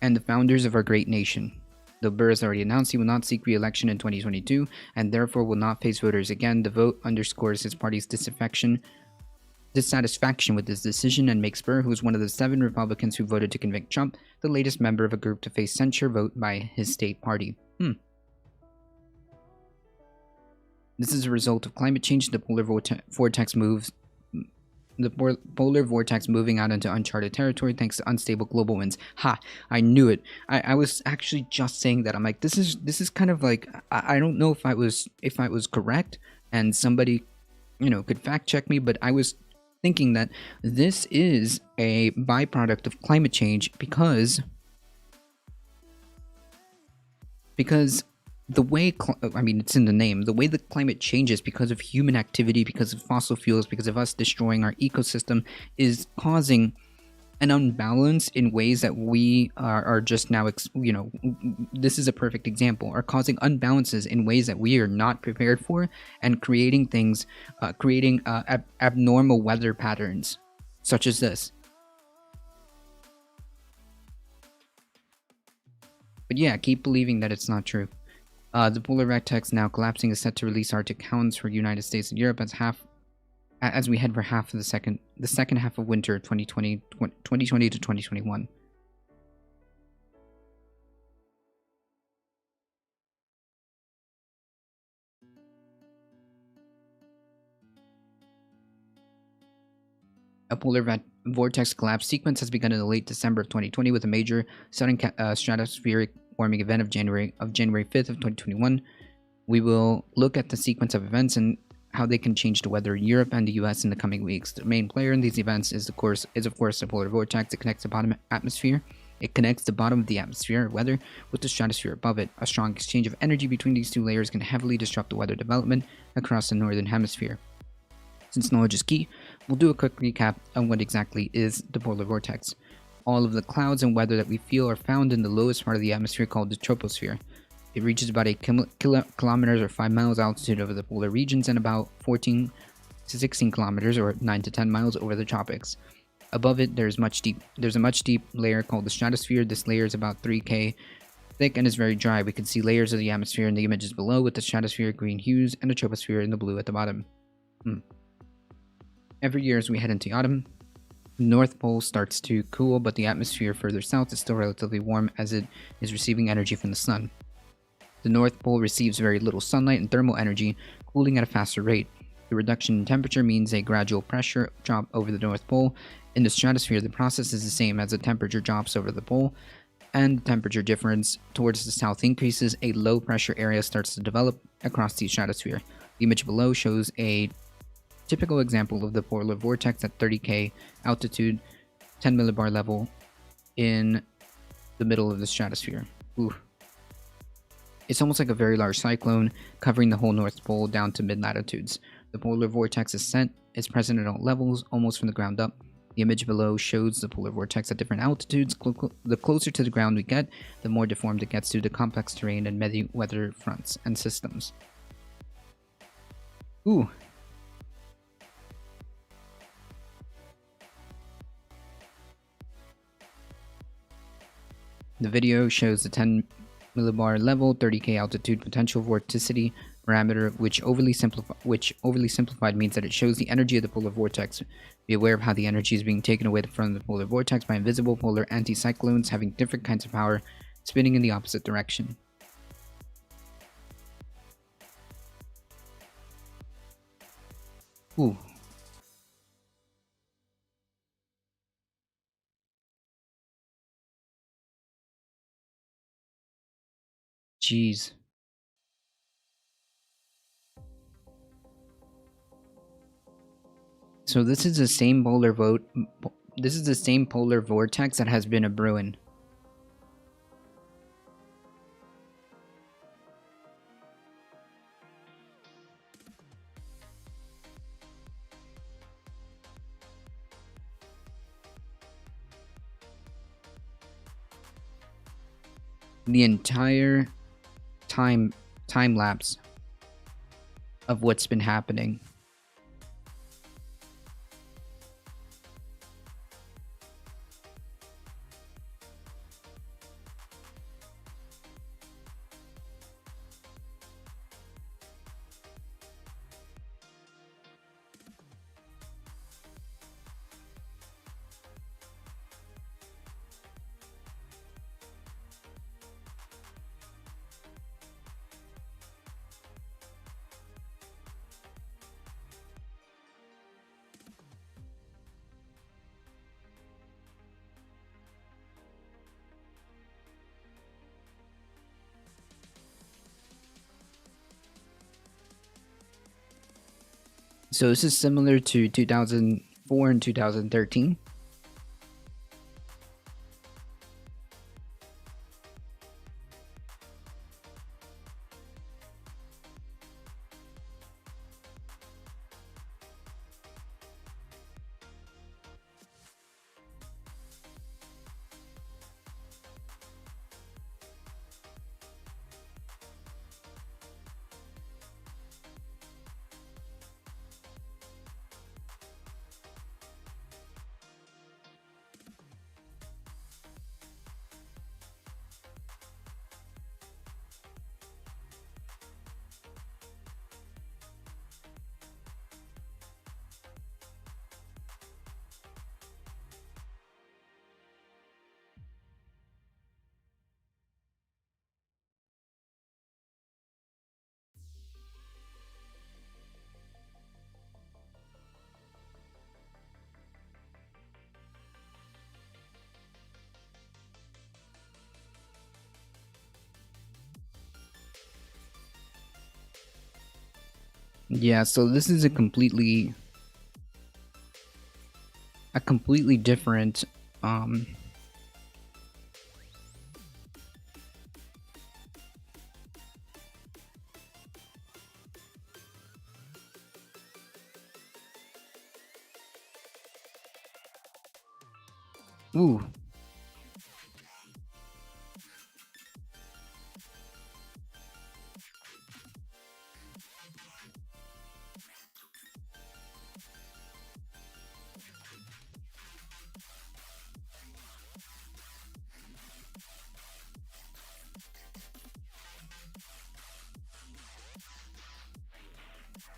And the founders of our great nation. Though Burr has already announced he will not seek re-election in 2022 and therefore will not face voters again, the vote underscores his party's dissatisfaction with this decision and makes Burr, who is one of the 7 Republicans who voted to convict Trump, the latest member of a group to face censure vote by his state party. This is a result of climate change. The polar vortex moving out into uncharted territory thanks to unstable global winds. Ha! I knew it. I was actually just saying that. I'm like, this is kind of like, I don't know if I was correct, and somebody, could fact check me, but I was thinking that this is a byproduct of climate change because the way, it's in the name, the way the climate changes because of human activity, because of fossil fuels, because of us destroying our ecosystem, is causing an unbalance in ways that we are just now, this is a perfect example, are causing unbalances in ways that we are not prepared for and creating things, abnormal weather patterns, such as this. But yeah, keep believing that it's not true. The polar vortex now collapsing is set to release Arctic hounds for the United States and Europe as we head for half of the second half of winter 2020 to 2021. A polar vortex collapse sequence has begun in the late December of 2020 with a major sudden stratospheric warming event of January 5th of 2021. We will look at the sequence of events and how they can change the weather in Europe and the US in the coming weeks. The main player in these events is of course the polar vortex. It connects the bottom atmosphere. It connects the bottom of the atmosphere weather with the stratosphere above it. A strong exchange of energy between these two layers can heavily disrupt the weather development across the northern hemisphere. Since knowledge is key, we'll do a quick recap on what exactly is the polar vortex. All of the clouds and weather that we feel are found in the lowest part of the atmosphere called the troposphere. It reaches about 8 kilometers or 5 miles altitude over the polar regions and about 14 to 16 kilometers or 9 to 10 miles over the tropics. Above it, there's a much deep layer called the stratosphere. This layer is about 3K thick and is very dry. We can see layers of the atmosphere in the images below with the stratosphere green hues and the troposphere in the blue at the bottom. Every year as we head into autumn, the North Pole starts to cool, but the atmosphere further south is still relatively warm as it is receiving energy from the sun. The North Pole receives very little sunlight and thermal energy, cooling at a faster rate. The reduction in temperature means a gradual pressure drop over the North Pole. In the stratosphere, the process is the same as the temperature drops over the pole, and the temperature difference towards the south increases. A low pressure area starts to develop across the stratosphere. The image below shows a typical example of the polar vortex at 30K altitude, 10 millibar level in the middle of the stratosphere. Ooh. It's almost like a very large cyclone covering the whole North Pole down to mid-latitudes. The polar vortex is present at all levels, almost from the ground up. The image below shows the polar vortex at different altitudes. The closer to the ground we get, the more deformed it gets due to complex terrain and many weather fronts and systems. Ooh. The video shows the 10 millibar level, 30K altitude potential vorticity parameter, which overly simplified means that it shows the energy of the polar vortex. Be aware of how the energy is being taken away from the polar vortex by invisible polar anticyclones having different kinds of power, spinning in the opposite direction. Ooh. Jeez. So this is the same this is the same polar vortex that has been a brewing. The entire time lapse of what's been happening. So this is similar to 2004 and 2013. Yeah, so this is a completely different ooh.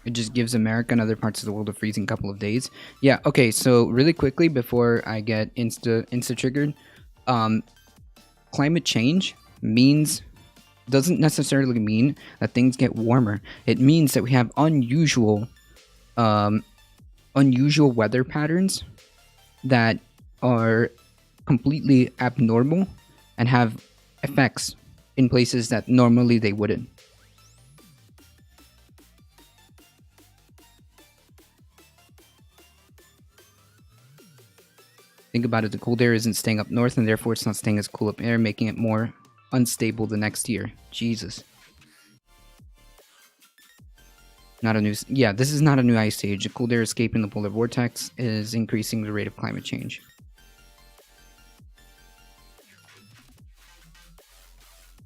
It just gives America and other parts of the world a freezing couple of days. Yeah, okay, so really quickly before I get insta triggered, climate change doesn't necessarily mean that things get warmer. It means that we have unusual weather patterns that are completely abnormal and have effects in places that normally they wouldn't. Think about it, the cold air isn't staying up north, and therefore it's not staying as cool up air, making it more unstable the next year. Jesus. Not a new... Yeah, this is not a new ice age. The cold air escaping the polar vortex is increasing the rate of climate change.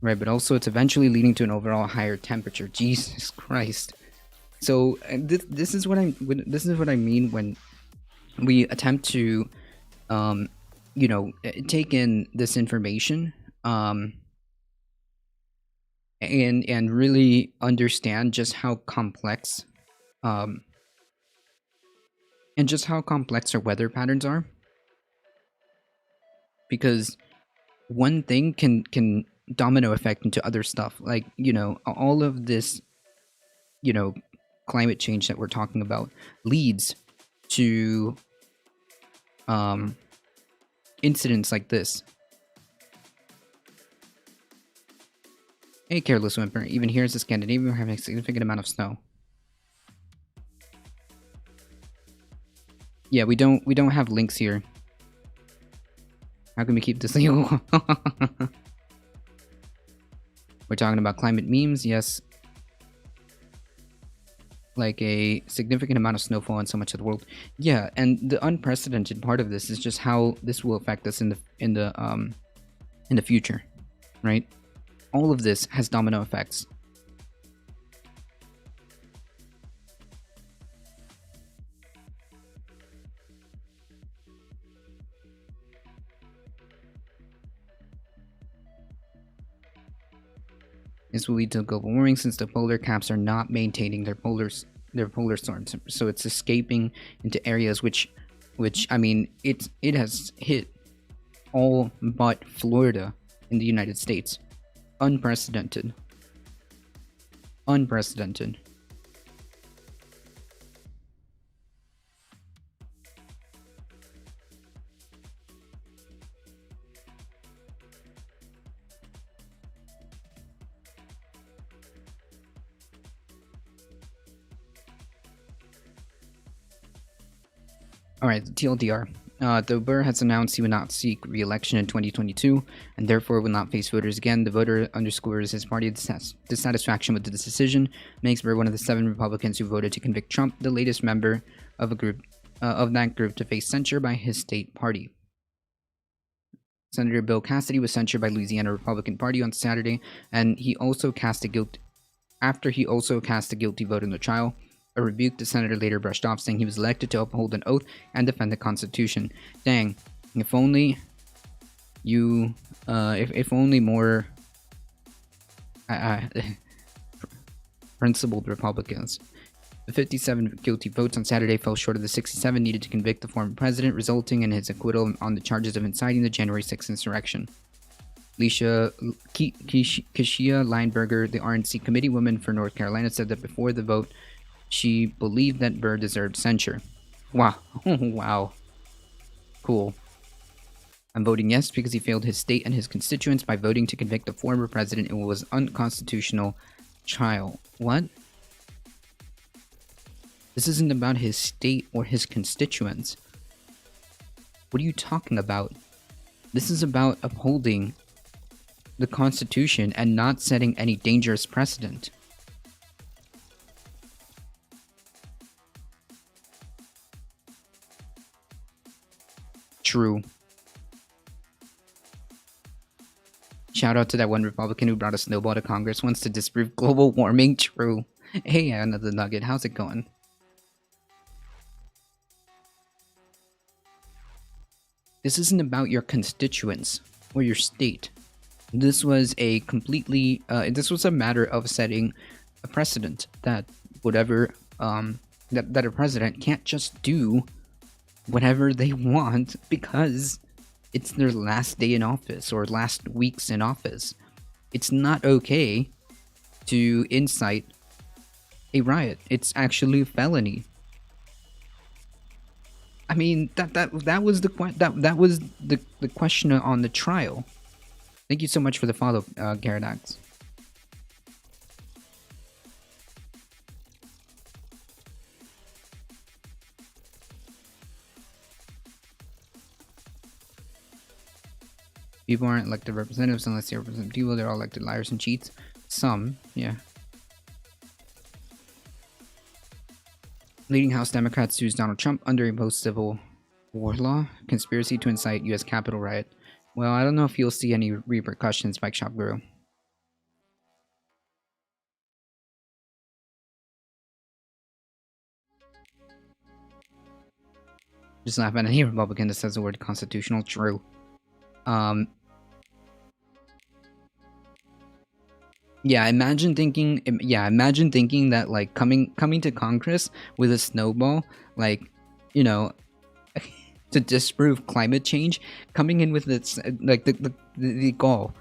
Right, but also it's eventually leading to an overall higher temperature. Jesus Christ. So this is what I mean when we attempt to take in this information and really understand just how complex our weather patterns are, because one thing can domino effect into other stuff, like all of this climate change that we're talking about leads to incidents like this. A careless whimper. Even here in Scandinavia, we're having a significant amount of snow. Yeah, we don't have links here. How can we keep this legal? We're talking about climate memes, yes. Like a significant amount of snowfall in so much of the world. Yeah, and the unprecedented part of this is just how this will affect us in the future, right? All of this has domino effects. This will lead to global warming since the polar caps are not maintaining their polar storms. So it's escaping into areas which I mean, it has hit all but Florida in the United States. Unprecedented. Unprecedented. Alright, TLDR. Though Burr has announced he would not seek re-election in 2022 and therefore will not face voters again, the voter underscores his party's dissatisfaction with the decision, makes Burr one of the 7 Republicans who voted to convict Trump, the latest member of a group of that group to face censure by his state party. Senator Bill Cassidy was censured by Louisiana Republican Party on Saturday, and he also cast a guilty vote in the trial. A rebuke the senator later brushed off, saying he was elected to uphold an oath and defend the Constitution. Dang, if only you, if only more principled Republicans. The 57 guilty votes on Saturday fell short of the 67 needed to convict the former president, resulting in his acquittal on the charges of inciting the January 6th insurrection. Keshia Lineberger, the RNC committee woman for North Carolina, said that before the vote, she believed that Burr deserved censure. Wow. Wow. Cool. I'm voting yes because he failed his state and his constituents by voting to convict the former president in what was unconstitutional trial. What? This isn't about his state or his constituents. What are you talking about? This is about upholding the Constitution and not setting any dangerous precedent. True. Shout out to that one Republican who brought a snowball to Congress once to disprove global warming. True. Hey, another nugget. How's it going? This isn't about your constituents or your state. This was a completely, this was a matter of setting a precedent that whatever, that a president can't just do whatever they want because it's their last day in office or last weeks in office. It's not okay to incite a riot. It's actually a felony. I mean, that was the question on the trial. Thank you so much for the follow, Garadax. People aren't elected representatives unless they represent people. They're all elected liars and cheats. Some, yeah. Leading House Democrats sues Donald Trump under a post-civil war law. Conspiracy to incite U.S. Capitol riot. Well, I don't know if you'll see any repercussions, Bike Shop Guru. Just laugh at any Republican that says the word constitutional. True. Yeah, imagine thinking that like coming to Congress with a snowball, like, you know, to disprove climate change, coming in with its like the gall,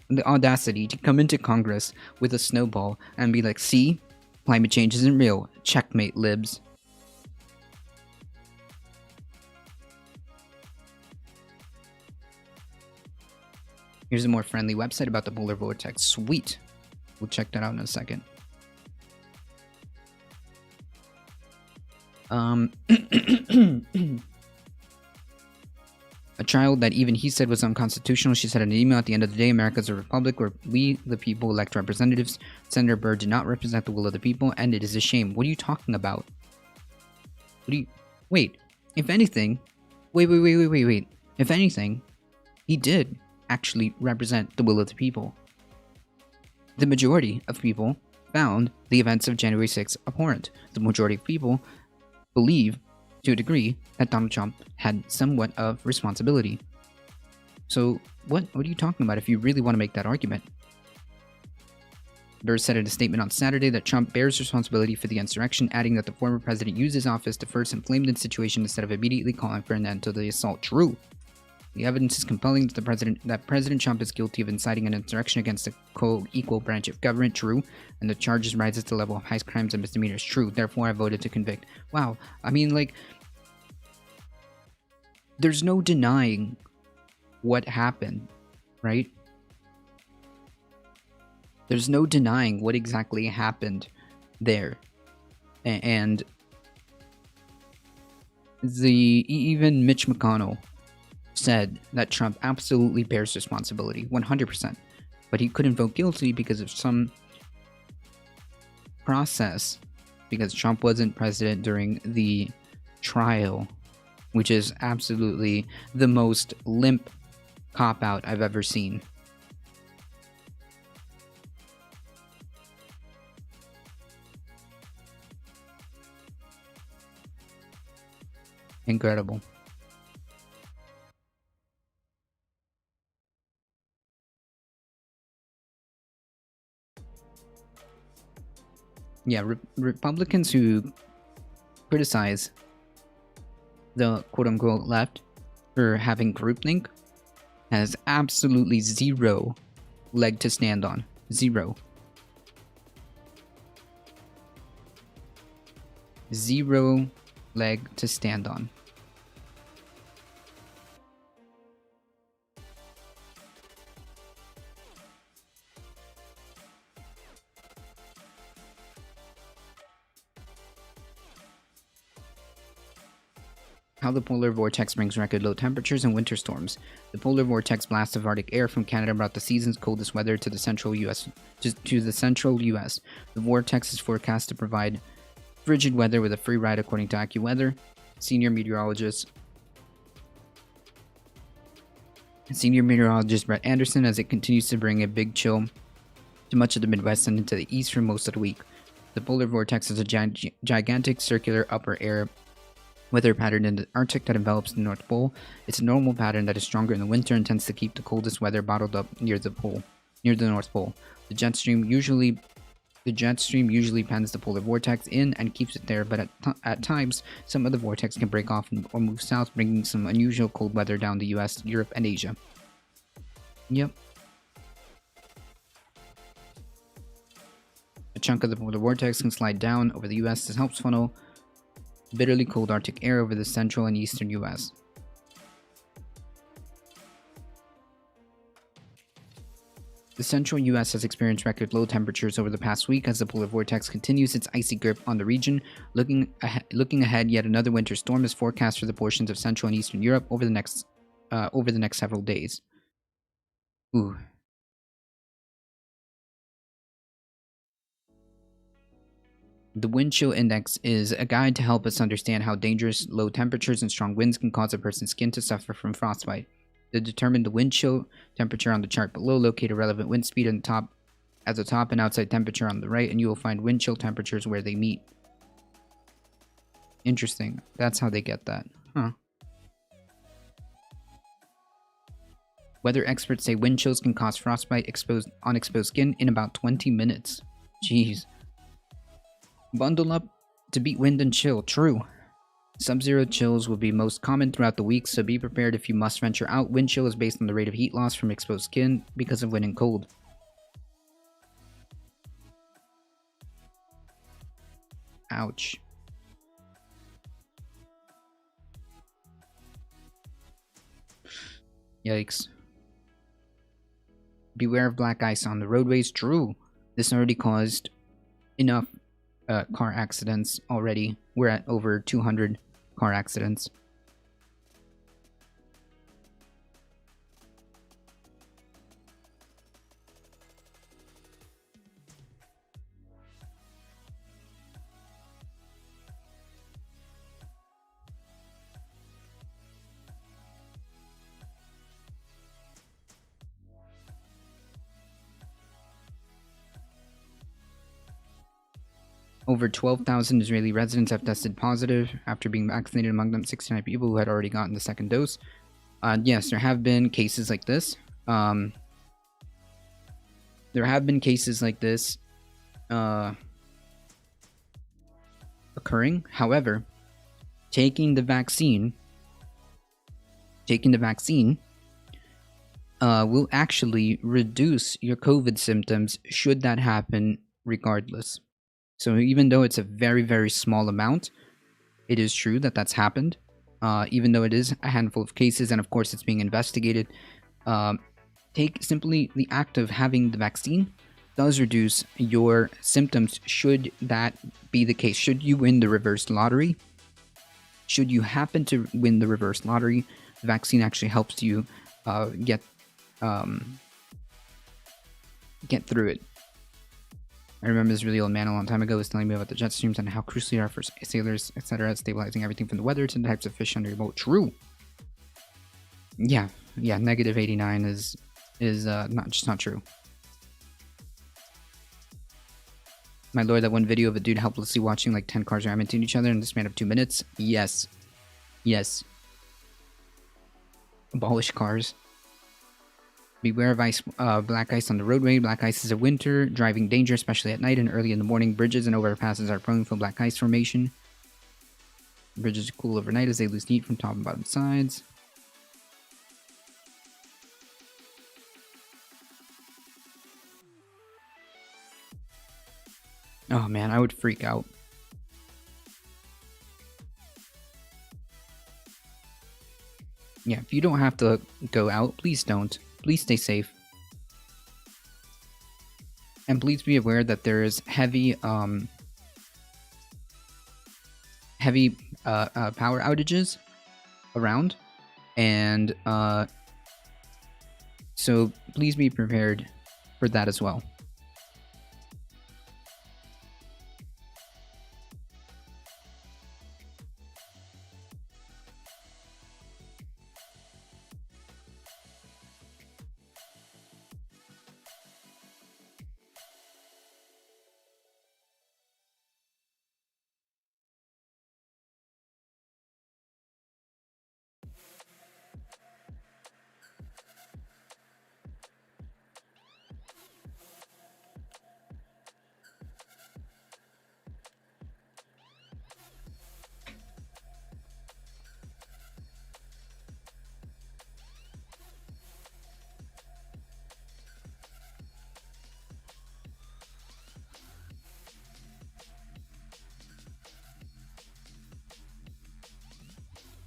the audacity to come into Congress with a snowball and be like, see, climate change isn't real. Checkmate, libs. Here's a more friendly website about the polar vortex. Sweet. We'll check that out in a second. A child that even he said was unconstitutional. She said in an email, at the end of the day, America is a republic where we, the people, elect representatives. Senator Byrd did not represent the will of the people, and it is a shame. What are you talking about? Wait, if anything, wait. If anything, he did actually represent the will of the people. The majority of people found the events of January 6th abhorrent. The majority of people believe, to a degree, that Donald Trump had somewhat of responsibility. So, what are you talking about if you really want to make that argument? Byrd said in a statement on Saturday that Trump bears responsibility for the insurrection, adding that the former president used his office to first inflame the situation instead of immediately calling for an end to the assault. True. The evidence is compelling that President Trump is guilty of inciting an insurrection against a co-equal branch of government. True. And the charges rise to the level of high crimes and misdemeanors. True. Therefore, I voted to convict. Wow. I mean, like, there's no denying what happened, right? There's no denying what exactly happened there. And even Mitch McConnell said that Trump absolutely bears responsibility, 100%. But he couldn't vote guilty because of some process, because Trump wasn't president during the trial, which is absolutely the most limp cop-out I've ever seen. Incredible. Yeah, Republicans who criticize the quote-unquote left for having groupthink has absolutely zero leg to stand on. Zero. Zero leg to stand on. How the polar vortex brings record low temperatures and winter storms. The polar vortex blasts of Arctic air from Canada brought the season's coldest weather to the central U.S. The vortex is forecast to provide frigid weather with a free ride, according to AccuWeather. Senior meteorologist Brett Anderson, as it continues to bring a big chill to much of the Midwest and into the east for most of the week. The polar vortex is a gigantic circular upper air weather pattern in the Arctic that envelops the North Pole. It's a normal pattern that is stronger in the winter and tends to keep the coldest weather bottled up near the North Pole. The jet stream usually pens the polar vortex in and keeps it there, but at times, some of the vortex can break off or move south, bringing some unusual cold weather down the US, Europe, and Asia. Yep. A chunk of the polar vortex can slide down over the US. This helps funnel bitterly cold Arctic air over the central and eastern US. The central US has experienced record low temperatures over the past week as the polar vortex continues its icy grip on the region. Looking ahead, yet another winter storm is forecast for the portions of central and eastern Europe over the next several days. Ooh. The wind chill index is a guide to help us understand how dangerous low temperatures and strong winds can cause a person's skin to suffer from frostbite. To determine the wind chill temperature on the chart below, locate a relevant wind speed at the top and outside temperature on the right, and you will find wind chill temperatures where they meet. Interesting. That's how they get that. Huh. Weather experts say wind chills can cause frostbite on exposed skin in about 20 minutes. Jeez. Bundle up to beat wind and chill. True. Sub-zero chills will be most common throughout the week, so be prepared if you must venture out. Wind chill is based on the rate of heat loss from exposed skin because of wind and cold. Ouch. Yikes. Beware of black ice on the roadways. True. This already caused enough car accidents already. We're at over 200 car accidents. Over 12,000 Israeli residents have tested positive after being vaccinated, among them 69 people who had already gotten the second dose. Yes, there have been cases like this. There have been cases like this occurring. However, taking the vaccine will actually reduce your COVID symptoms should that happen regardless. So even though it's a very, very small amount, it is true that that's happened. Even though it is a handful of cases, and of course it's being investigated, take simply the act of having the vaccine does reduce your symptoms should that be the case. Should you win the reverse lottery, should you happen to win the reverse lottery, the vaccine actually helps you get through it. I remember this really old man a long time ago was telling me about the jet streams and how crucial they are for sailors, etc., stabilizing everything from the weather to the types of fish under your boat. True. Yeah, negative 89 is not true. My lord, that one video of a dude helplessly watching like 10 cars ram into each other in the span of 2 minutes. Yes. Abolish cars. Beware of ice, black ice on the roadway. Black ice is a winter driving danger, especially at night and early in the morning. Bridges and overpasses are prone for black ice formation. Bridges cool overnight as they lose heat from top and bottom sides. Oh man, I would freak out. Yeah, if you don't have to go out, please don't. Please stay safe. And please be aware that there is heavy power outages around. And so please be prepared for that as well.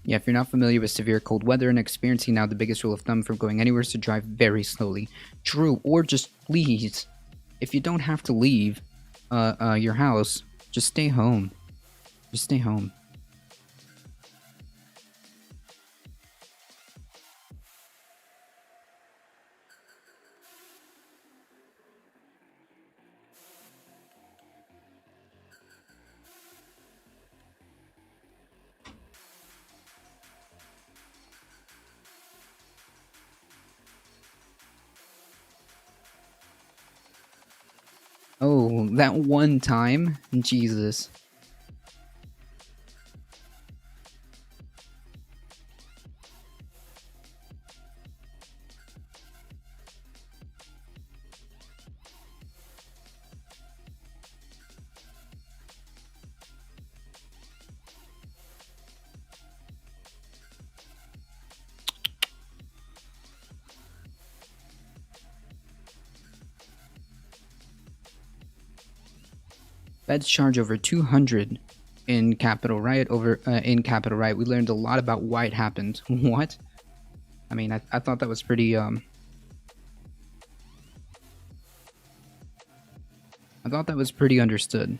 Yeah, if you're not familiar with severe cold weather and experiencing now, the biggest rule of thumb for going anywhere is to drive very slowly. True, or just please, if you don't have to leave your house, just stay home. Just stay home. Oh, that one time? Jesus. Feds charge over 200 in Capitol Riot. In Capitol Riot, we learned a lot about why it happened. What? I mean, I thought that was pretty I thought that was pretty understood.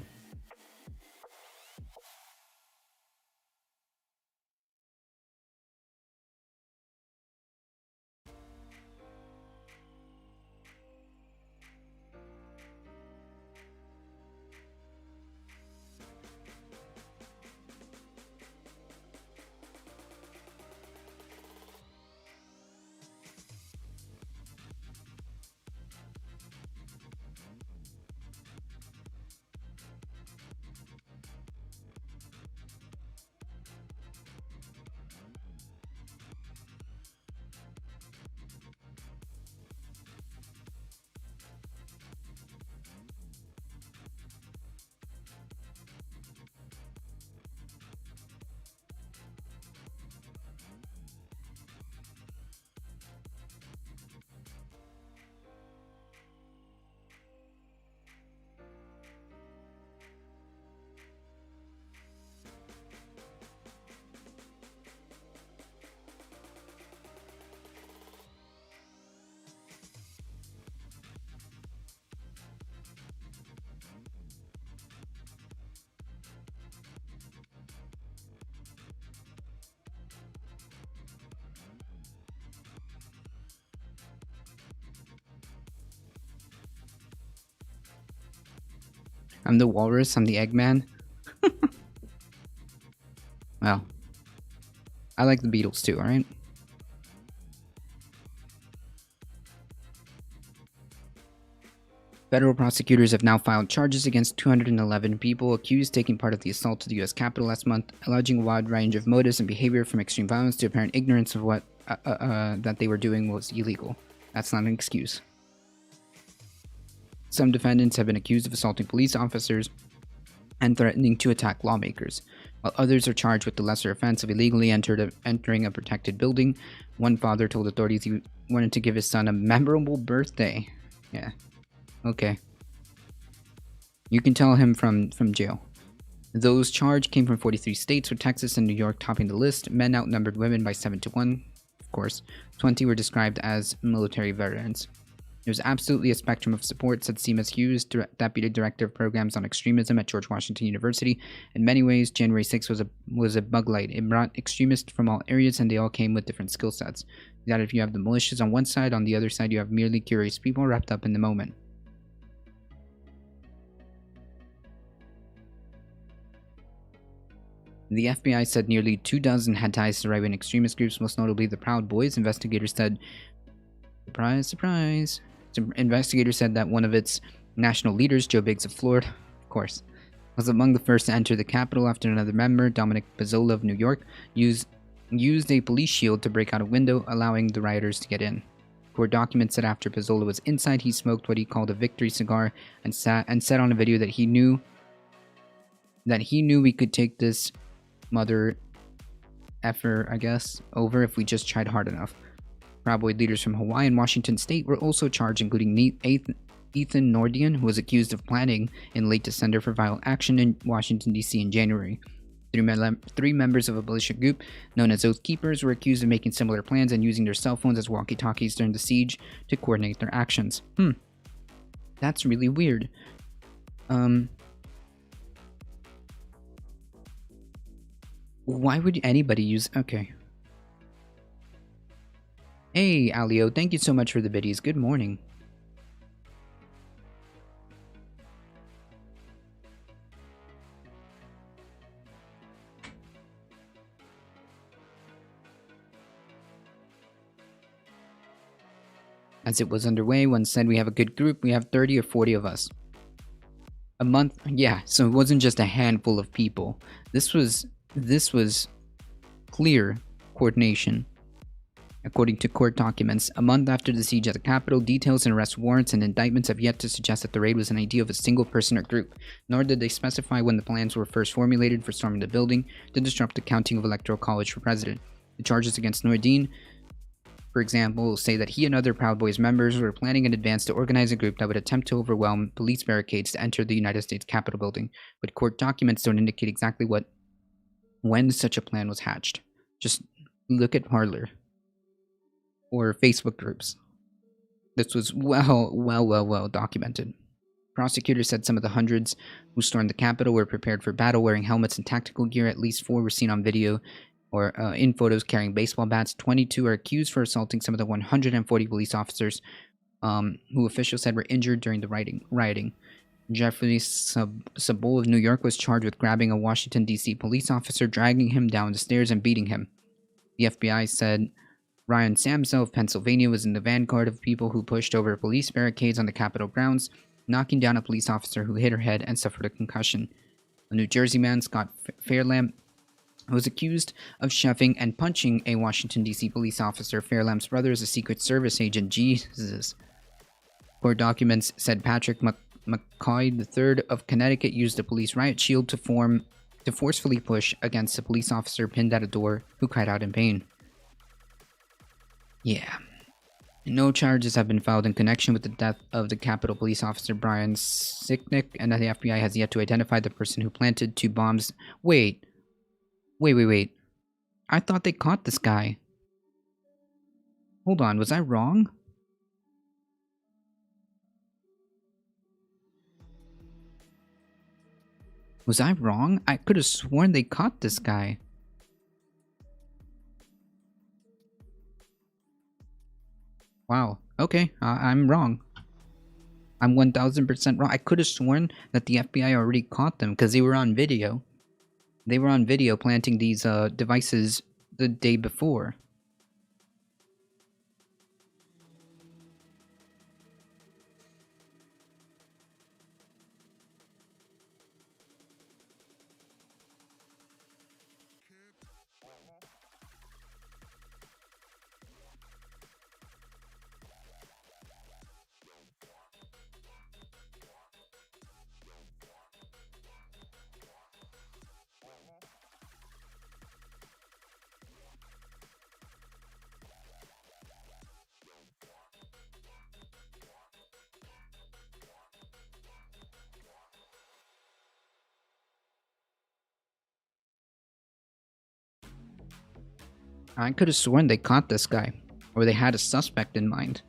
I'm the walrus, I'm the Eggman. Well, I like the Beatles too, alright? Federal prosecutors have now filed charges against 211 people accused taking part of the assault to the U.S. Capitol last month, alleging a wide range of motives and behavior from extreme violence to apparent ignorance of what that they were doing was illegal. That's not an excuse. Some defendants have been accused of assaulting police officers and threatening to attack lawmakers, while others are charged with the lesser offense of illegally entering a protected building. One father told authorities he wanted to give his son a memorable birthday. Yeah. Okay. You can tell him from jail. Those charged came from 43 states, with Texas and New York topping the list. Men outnumbered women by 7 to 1, of course. 20 were described as military veterans. There's absolutely a spectrum of support, said Seamus Hughes, Deputy Director of Programs on Extremism at George Washington University. In many ways, January 6th was a bug light. It brought extremists from all areas, and they all came with different skill sets. That if you have the militias on one side, on the other side you have merely curious people wrapped up in the moment. The FBI said nearly 24 had ties to right-wing extremist groups, most notably the Proud Boys. Investigators said, surprise, surprise. Investigators said that one of its national leaders, Joe Biggs of Florida, of course, was among the first to enter the Capitol after another member, Dominic Pezzola of New York, used a police shield to break out a window, allowing the rioters to get in. Court documents said after Pezzola was inside, he smoked what he called a victory cigar and said on a video that he knew we could take this mother effer, I guess, over if we just tried hard enough. Proud Boy leaders from Hawaii and Washington State were also charged, including Ethan Nordian, who was accused of planning in late December for violent action in Washington, D.C. in January. Three members of a militia group known as Oath Keepers were accused of making similar plans and using their cell phones as walkie-talkies during the siege to coordinate their actions. That's really weird. Why would anybody use... Okay. Hey, Alio, thank you so much for the biddies. Good morning. As it was underway, one said we have a good group. We have 30 or 40 of us. A month... Yeah, so it wasn't just a handful of people. This was clear coordination. According to court documents, a month after the siege at the Capitol, details and arrest warrants and indictments have yet to suggest that the raid was an idea of a single person or group, nor did they specify when the plans were first formulated for storming the building to disrupt the counting of Electoral College for president. The charges against Nordine, for example, say that he and other Proud Boys members were planning in advance to organize a group that would attempt to overwhelm police barricades to enter the United States Capitol building, but court documents don't indicate exactly when such a plan was hatched. Just look at Parler or Facebook groups. This was well documented. Prosecutors said some of the hundreds who stormed the Capitol were prepared for battle, wearing helmets and tactical gear. At least 4 were seen on video or in photos carrying baseball bats. 22 are accused for assaulting some of the 140 police officers who officials said were injured during the rioting. Jeffrey Sabol of New York was charged with grabbing a Washington, D.C. police officer, dragging him down the stairs, and beating him. The FBI said Ryan Samso of Pennsylvania was in the vanguard of people who pushed over police barricades on the Capitol grounds, knocking down a police officer who hit her head and suffered a concussion. A New Jersey man, Scott Fairlamb, was accused of shoving and punching a Washington, D.C. police officer. Fairlamb's brother is a Secret Service agent. Jesus. Court documents said Patrick McCoy III of Connecticut used a police riot shield to forcefully push against a police officer pinned at a door who cried out in pain. Yeah. No charges have been filed in connection with the death of the Capitol police officer Brian Sicknick, and the FBI has yet to identify the person who planted 2 bombs. Wait. I thought they caught this guy. Hold on, was I wrong? Was I wrong? I could have sworn they caught this guy. Wow. Okay, I'm wrong. I'm 1000% wrong. I could have sworn that the FBI already caught them because they were on video. They were on video planting these devices the day before. I could have sworn they caught this guy, or they had a suspect in mind.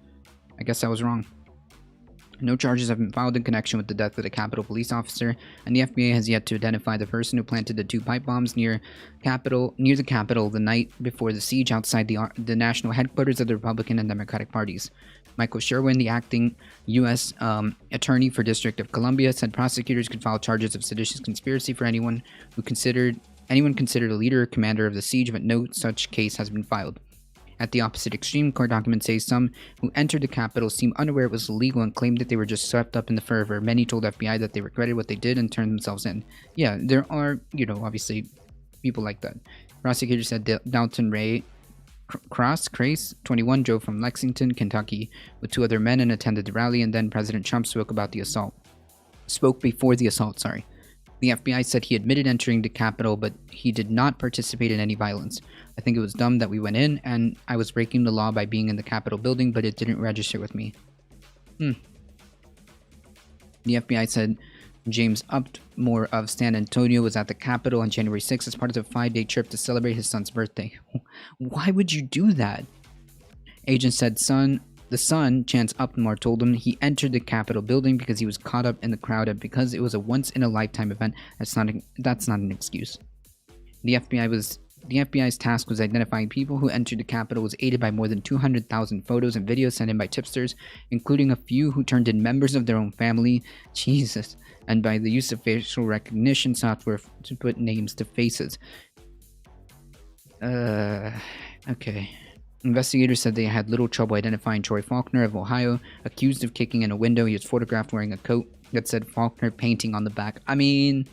I guess I was wrong. No charges have been filed in connection with the death of the Capitol police officer, and the FBI has yet to identify the person who planted the 2 pipe bombs near the Capitol the night before the siege outside the national headquarters of the Republican and Democratic parties. Michael Sherwin, the acting U.S. Attorney for District of Columbia, said prosecutors could file charges of seditious conspiracy for anyone considered a leader or commander of the siege, but no such case has been filed. At the opposite extreme, court documents say some who entered the Capitol seemed unaware it was illegal and claimed that they were just swept up in the fervor. Many told FBI that they regretted what they did and turned themselves in. Yeah, there are, obviously people like that. Prosecutors said Dalton Ray Crace, 21, drove from Lexington, Kentucky with 2 other men and attended the rally, and then President Trump spoke before the assault. The FBI said he admitted entering the Capitol, but he did not participate in any violence. I think it was dumb that we went in, and I was breaking the law by being in the Capitol building, but it didn't register with me. The FBI said James Upmore of San Antonio was at the Capitol on January 6th as part of a 5-day trip to celebrate his son's birthday. Why would you do that? Agents said the son, Chance Upmore, told him he entered the Capitol building because he was caught up in the crowd and because it was a once-in-a-lifetime event. That's not an excuse. The FBI's task was identifying people who entered the Capitol was aided by more than 200,000 photos and videos sent in by tipsters, including a few who turned in members of their own family. Jesus. And by the use of facial recognition software to put names to faces. Okay. Investigators said they had little trouble identifying Troy Faulkner of Ohio, accused of kicking in a window. He was photographed wearing a coat that said Faulkner painting on the back. I mean...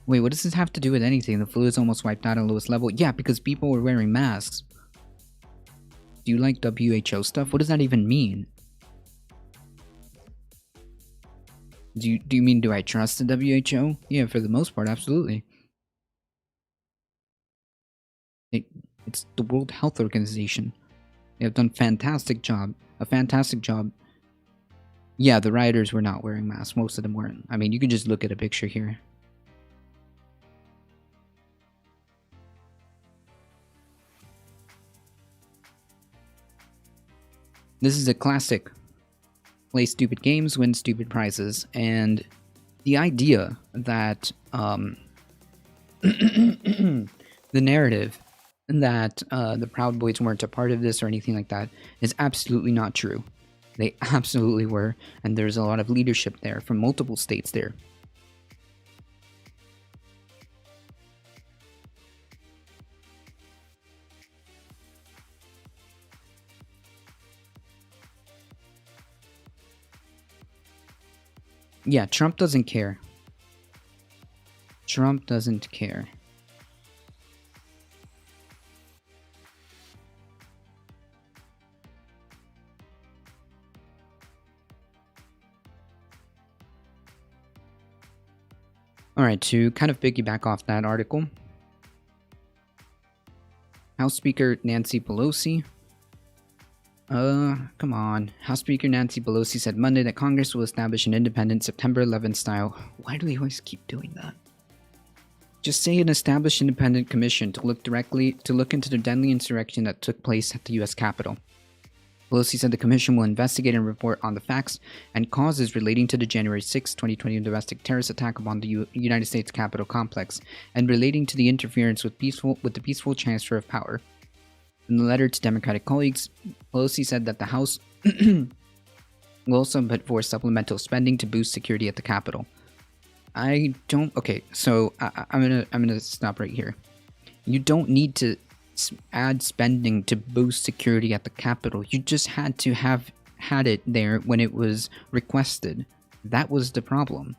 Wait, what does this have to do with anything? The flu is almost wiped out at lowest level. Yeah, because people were wearing masks. Do you like WHO stuff? What does that even mean? Do you mean, do I trust the WHO? Yeah, for the most part, absolutely. They It's the World Health Organization. They have done a fantastic job. Yeah, the rioters were not wearing masks. Most of them weren't. I mean, you can just look at a picture here. This is a classic. Play stupid games, win stupid prizes. And the idea that the narrative that the Proud Boys weren't a part of this or anything like that is absolutely not true. They absolutely were, and there's a lot of leadership there from multiple states there. Yeah, Trump doesn't care. Trump doesn't care. Alright, to kind of piggyback off that article, House Speaker Nancy Pelosi. Come on. House Speaker Nancy Pelosi said Monday that Congress will establish an independent September 11th style. Why do they always keep doing that? Just say an established independent commission to look into the deadly insurrection that took place at the U.S. Capitol. Pelosi said the commission will investigate and report on the facts and causes relating to the January 6, 2020 domestic terrorist attack upon the United States Capitol complex and relating to the interference with the peaceful transfer of power. In the letter to Democratic colleagues, Pelosi said that the House will also put forth supplemental spending to boost security at the Capitol. Okay, so I'm gonna stop right here. You don't need to add spending to boost security at the Capitol. You just had to have had it there when it was requested. That was the problem.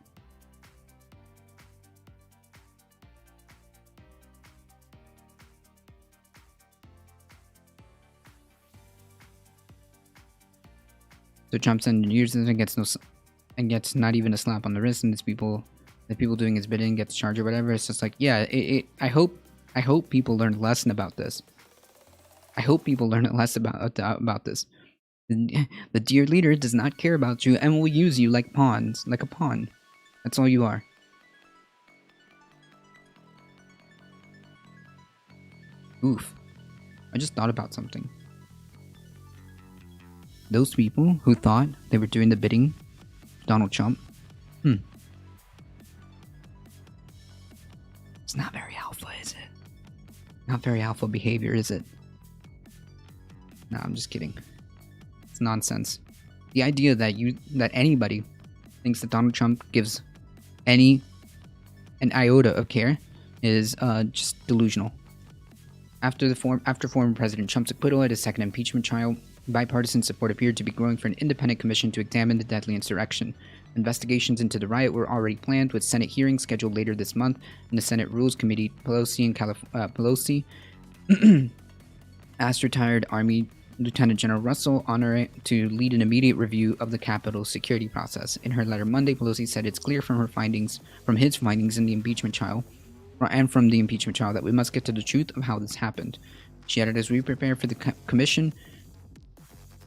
So Trump sends years and gets not even a slap on the wrist, and the people doing his bidding gets charged or whatever. It's just like, yeah, I hope people learn a lesson about this. I hope people learn a lesson about this. The dear leader does not care about you and will use you like pawns, like a pawn. That's all you are. Oof. I just thought about something. Those people who thought they were doing the bidding of Donald Trump, it's not very alpha, is it? Not very alpha behavior, is it? No, I'm just kidding. It's nonsense. The idea that anybody thinks that Donald Trump gives an iota of care is just delusional. After former President Trump's acquittal at his second impeachment trial, bipartisan support appeared to be growing for an independent commission to examine the deadly insurrection. Investigations into the riot were already planned, with Senate hearings scheduled later this month. In the Senate Rules Committee, Pelosi asked retired Army Lieutenant General Russell Honore to lead an immediate review of the Capitol security process. In her letter Monday, Pelosi said it's clear from his findings in the impeachment trial, that we must get to the truth of how this happened. She added, as we prepare for the commission,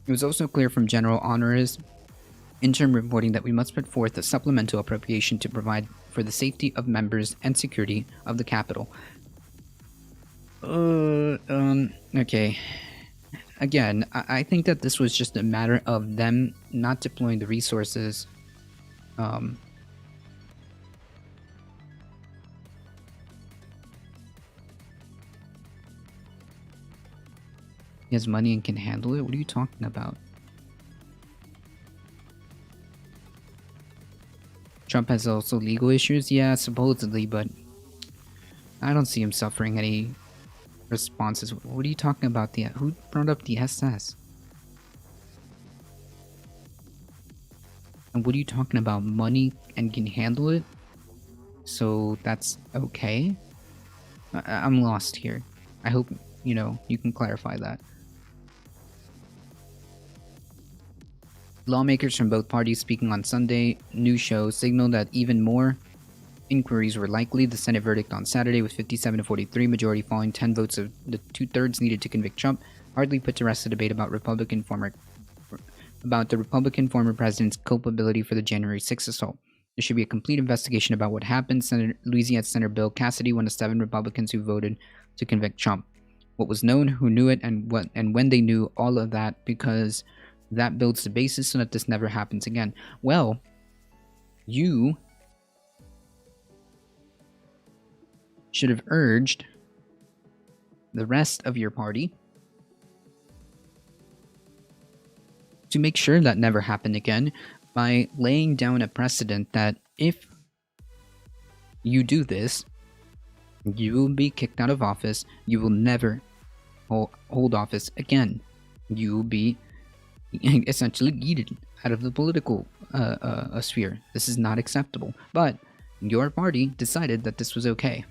it was also clear from General Honore's interim reporting that we must put forth a supplemental appropriation to provide for the safety of members and security of the Capitol. Okay. Again, I think that this was just a matter of them not deploying the resources. He has money and can handle it? What are you talking about? Trump has also legal issues? Yeah, supposedly, but I don't see him suffering any responses. What are you talking about? Who brought up the SS? And what are you talking about? Money and can handle it? So that's okay? I'm lost here. I hope, you can clarify that. Lawmakers from both parties speaking on Sunday news show signaled that even more inquiries were likely. The Senate verdict on Saturday, with 57 to 43 majority falling, 10 votes of the 2/3 needed to convict Trump, hardly put to rest the debate about the Republican former president's culpability for the January 6th assault. There should be a complete investigation about what happened. Louisiana Senator Bill Cassidy, one of 7 Republicans who voted to convict Trump. What was known, who knew it, and when they knew, all of that, because that builds the basis so that this never happens again. Well, you should have urged the rest of your party to make sure that never happened again by laying down a precedent that if you do this, you will be kicked out of office. You will never hold office again. You will be essentially yeeted out of the political sphere. This is not acceptable. But your party decided that this was okay.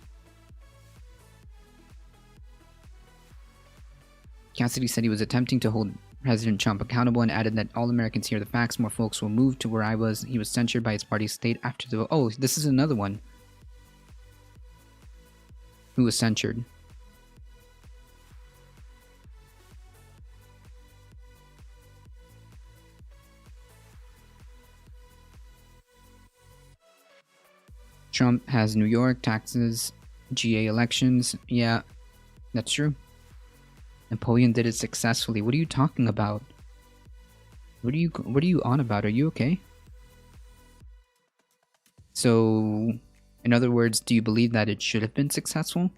Cassidy said he was attempting to hold President Trump accountable and added that all Americans hear the facts. More folks will move to where I was. He was censured by his party state after the vote. Oh, this is another one who was censured. Trump has New York, taxes, GA elections. Yeah, that's true. Napoleon did it successfully. What are you talking about? What are you on about? Are you okay? So, in other words, do you believe that it should have been successful?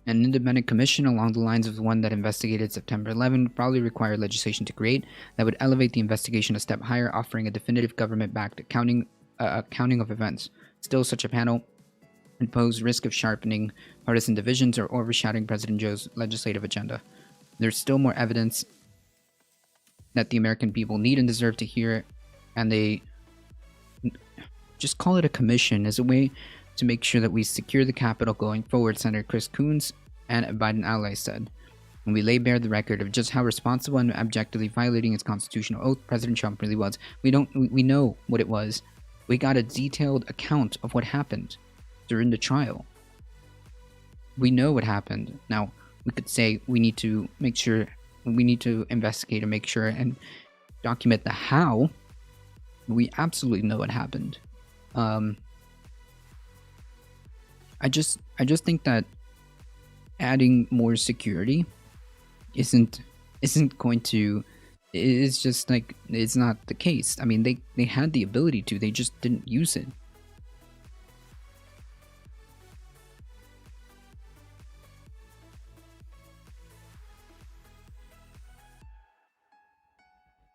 An independent commission along the lines of the one that investigated September 11 would probably require legislation to create that would elevate the investigation a step higher, offering a definitive government-backed accounting of events. Still, such a panel would pose risk of sharpening partisan divisions or overshadowing President Joe's legislative agenda. There's still more evidence that the American people need and deserve to hear, and they just call it a commission as a way to make sure that we secure the Capitol going forward, Senator Chris Coons and Biden allies said. When we lay bare the record of just how responsible and objectively violating his constitutional oath President Trump really was, we know what it was. We got a detailed account of what happened during the trial. We know what happened. Now, we could say we need to make sure, we need to investigate and make sure and document the how. We absolutely know what happened. I just think that adding more security isn't going to, it's just like, it's not the case. I mean, they had the ability to, they just didn't use it.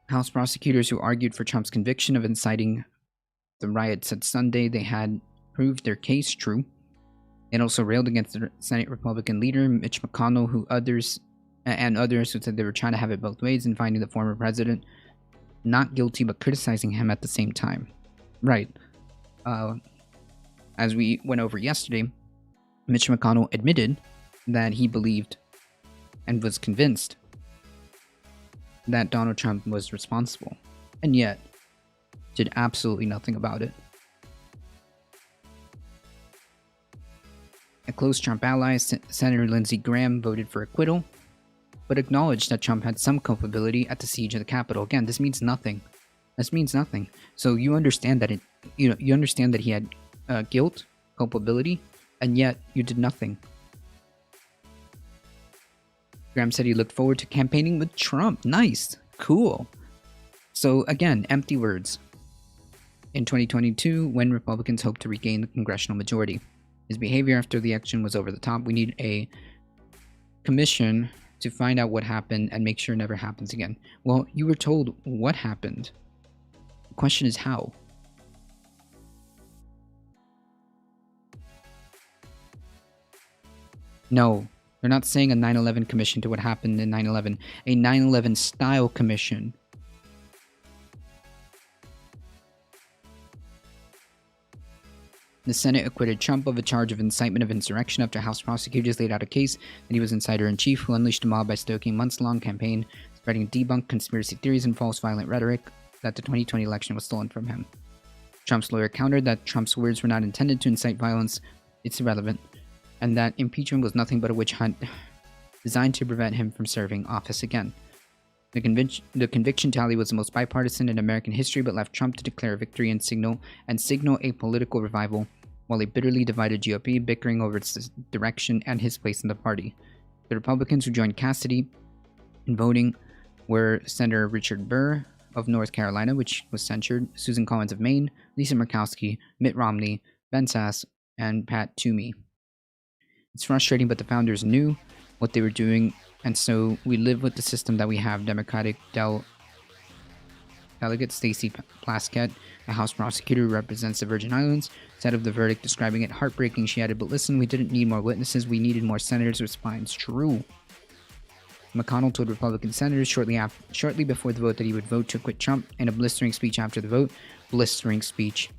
House prosecutors who argued for Trump's conviction of inciting the riot said Sunday they had proved their case true. It also railed against the Senate Republican leader, Mitch McConnell, who others who said they were trying to have it both ways in finding the former president not guilty but criticizing him at the same time. Right. As we went over yesterday, Mitch McConnell admitted that he believed and was convinced that Donald Trump was responsible, and yet did absolutely nothing about it. A close Trump ally, Senator Lindsey Graham, voted for acquittal, but acknowledged that Trump had some culpability at the siege of the Capitol. Again, this means nothing. This means nothing. So you understand that you understand that he had guilt, culpability, and yet you did nothing. Graham said he looked forward to campaigning with Trump. Nice. Cool. So again, empty words. In 2022, when Republicans hope to regain the congressional majority. His behavior after the election was over the top. We need a commission to find out what happened and make sure it never happens again. Well, you were told what happened. The question is how. No, they're not saying a 9/11 commission to what happened in 9/11. A 9/11 style commission. The Senate acquitted Trump of a charge of incitement of insurrection after House prosecutors laid out a case that he was insider-in-chief who unleashed a mob by stoking months-long campaign, spreading debunked conspiracy theories and false violent rhetoric that the 2020 election was stolen from him. Trump's lawyer countered that Trump's words were not intended to incite violence, it's irrelevant, and that impeachment was nothing but a witch hunt designed to prevent him from serving office again. The conviction tally was the most bipartisan in American history, but left Trump to declare a victory and signal a political revival, while a bitterly divided GOP bickering over its direction and his place in the party. The Republicans who joined Cassidy in voting were Senator Richard Burr of North Carolina, which was censured, Susan Collins of Maine, Lisa Murkowski, Mitt Romney, Ben Sasse, and Pat Toomey. It's frustrating, but the founders knew what they were doing, and so we live with the system that we have. Democratic Delegate Stacey Plaskett, a House prosecutor who represents the Virgin Islands, said of the verdict, describing it heartbreaking. She added, "But listen, we didn't need more witnesses, we needed more senators with spines." True. McConnell told Republican senators shortly before the vote that he would vote to acquit Trump in a blistering speech after the vote. Blistering speech.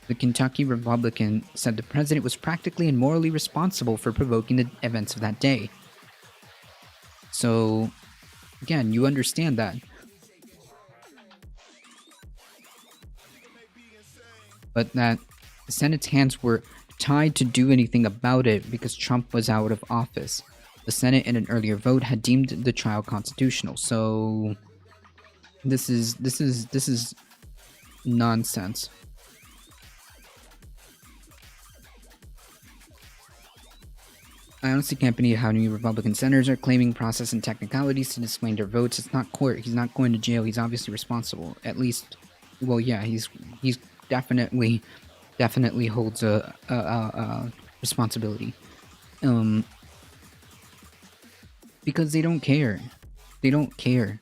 The Kentucky Republican said the president was practically and morally responsible for provoking the events of that day. So, again, you understand that. But that the Senate's hands were tied to do anything about it because Trump was out of office. The Senate, in an earlier vote, had deemed the trial constitutional. So this is nonsense. I honestly can't believe how many Republican senators are claiming process and technicalities to explain their votes. It's not court. He's not going to jail. He's obviously responsible. At least, well, yeah, he's definitely holds a responsibility. Because they don't care. They don't care.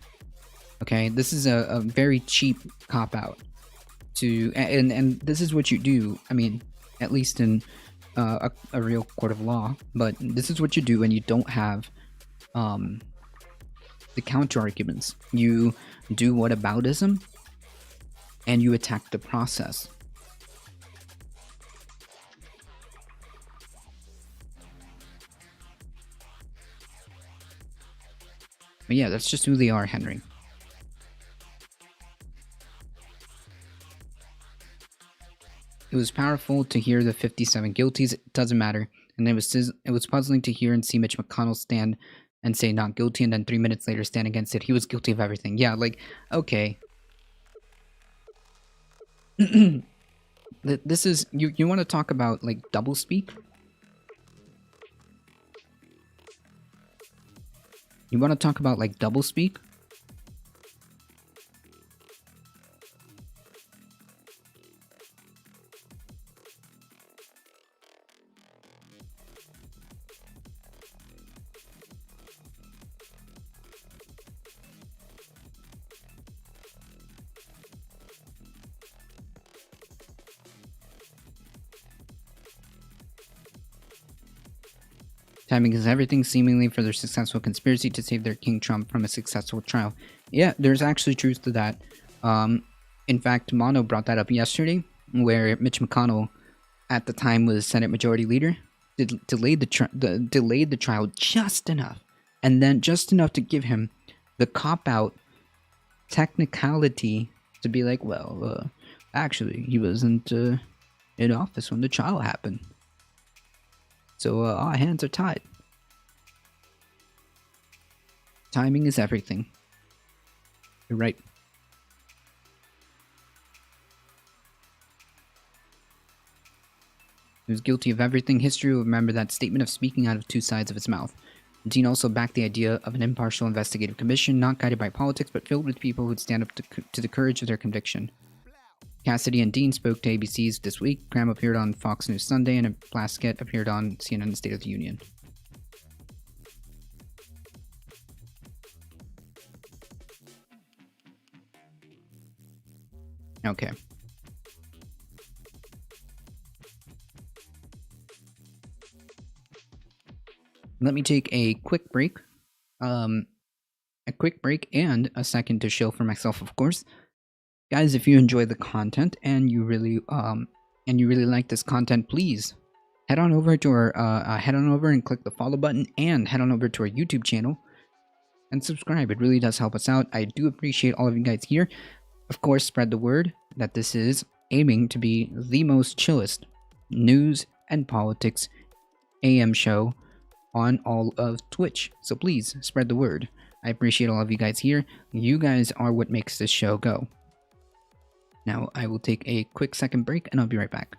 Okay, this is a very cheap cop out. And this is what you do. I mean, at least in a real court of law. But this is what you do when you don't have the counter arguments. You do whataboutism, and you attack the process. But yeah, that's just who they are, Henry. It was powerful to hear the 57 guilties. It doesn't matter. And it was puzzling to hear and see Mitch McConnell stand and say not guilty, and then 3 minutes later stand against it. He was guilty of everything. Yeah, like, okay. This is, you want to talk about, like, doublespeak? You want to talk about, like, doublespeak? Timing is everything, seemingly, for their successful conspiracy to save their King Trump from a successful trial. Yeah, there's actually truth to that. In fact, Mono brought that up yesterday, where Mitch McConnell, at the time was Senate Majority Leader, delayed the trial just enough, and then just enough to give him the cop-out technicality to be like, well, actually, he wasn't in office when the trial happened. So our hands are tied. Timing is everything. You're right. He was guilty of everything. History will remember that statement of speaking out of two sides of its mouth. Dean also backed the idea of an impartial investigative commission, not guided by politics, but filled with people who'd stand up to the courage of their conviction. Cassidy and Dean spoke to ABC's This Week. Graham appeared on Fox News Sunday, and Plaskett appeared on CNN State of the Union. Okay. Let me take a quick break. A quick break and a second to show for myself, of course. Guys, if you enjoy the content and you really like this content, please head on over to our head on over and click the follow button, and head on over to our YouTube channel. and subscribe. It really does help us out. I do appreciate all of you guys here. Of course, spread the word that this is aiming to be the most chillest news and politics AM show on all of Twitch. So please spread the word. I appreciate all of you guys here. You guys are what makes this show go. Now, I will take a quick second break and I'll be right back.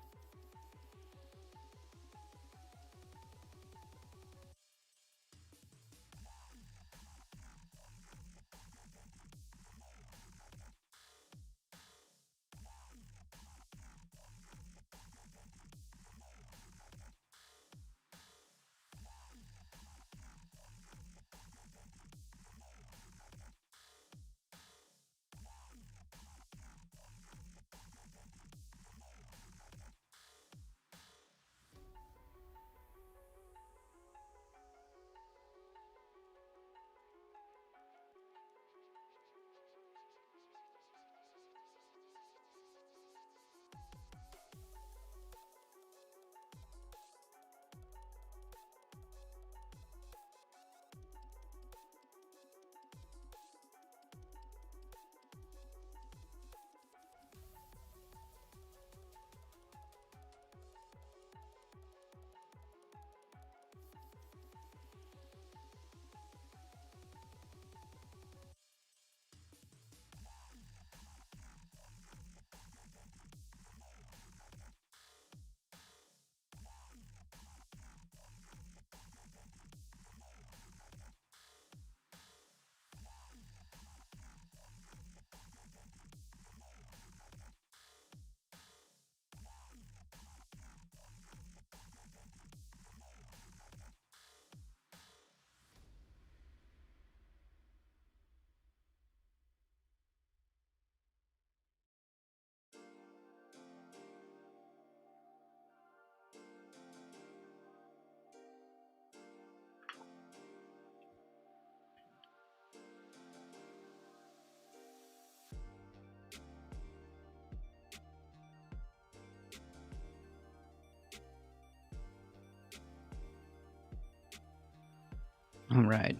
All right.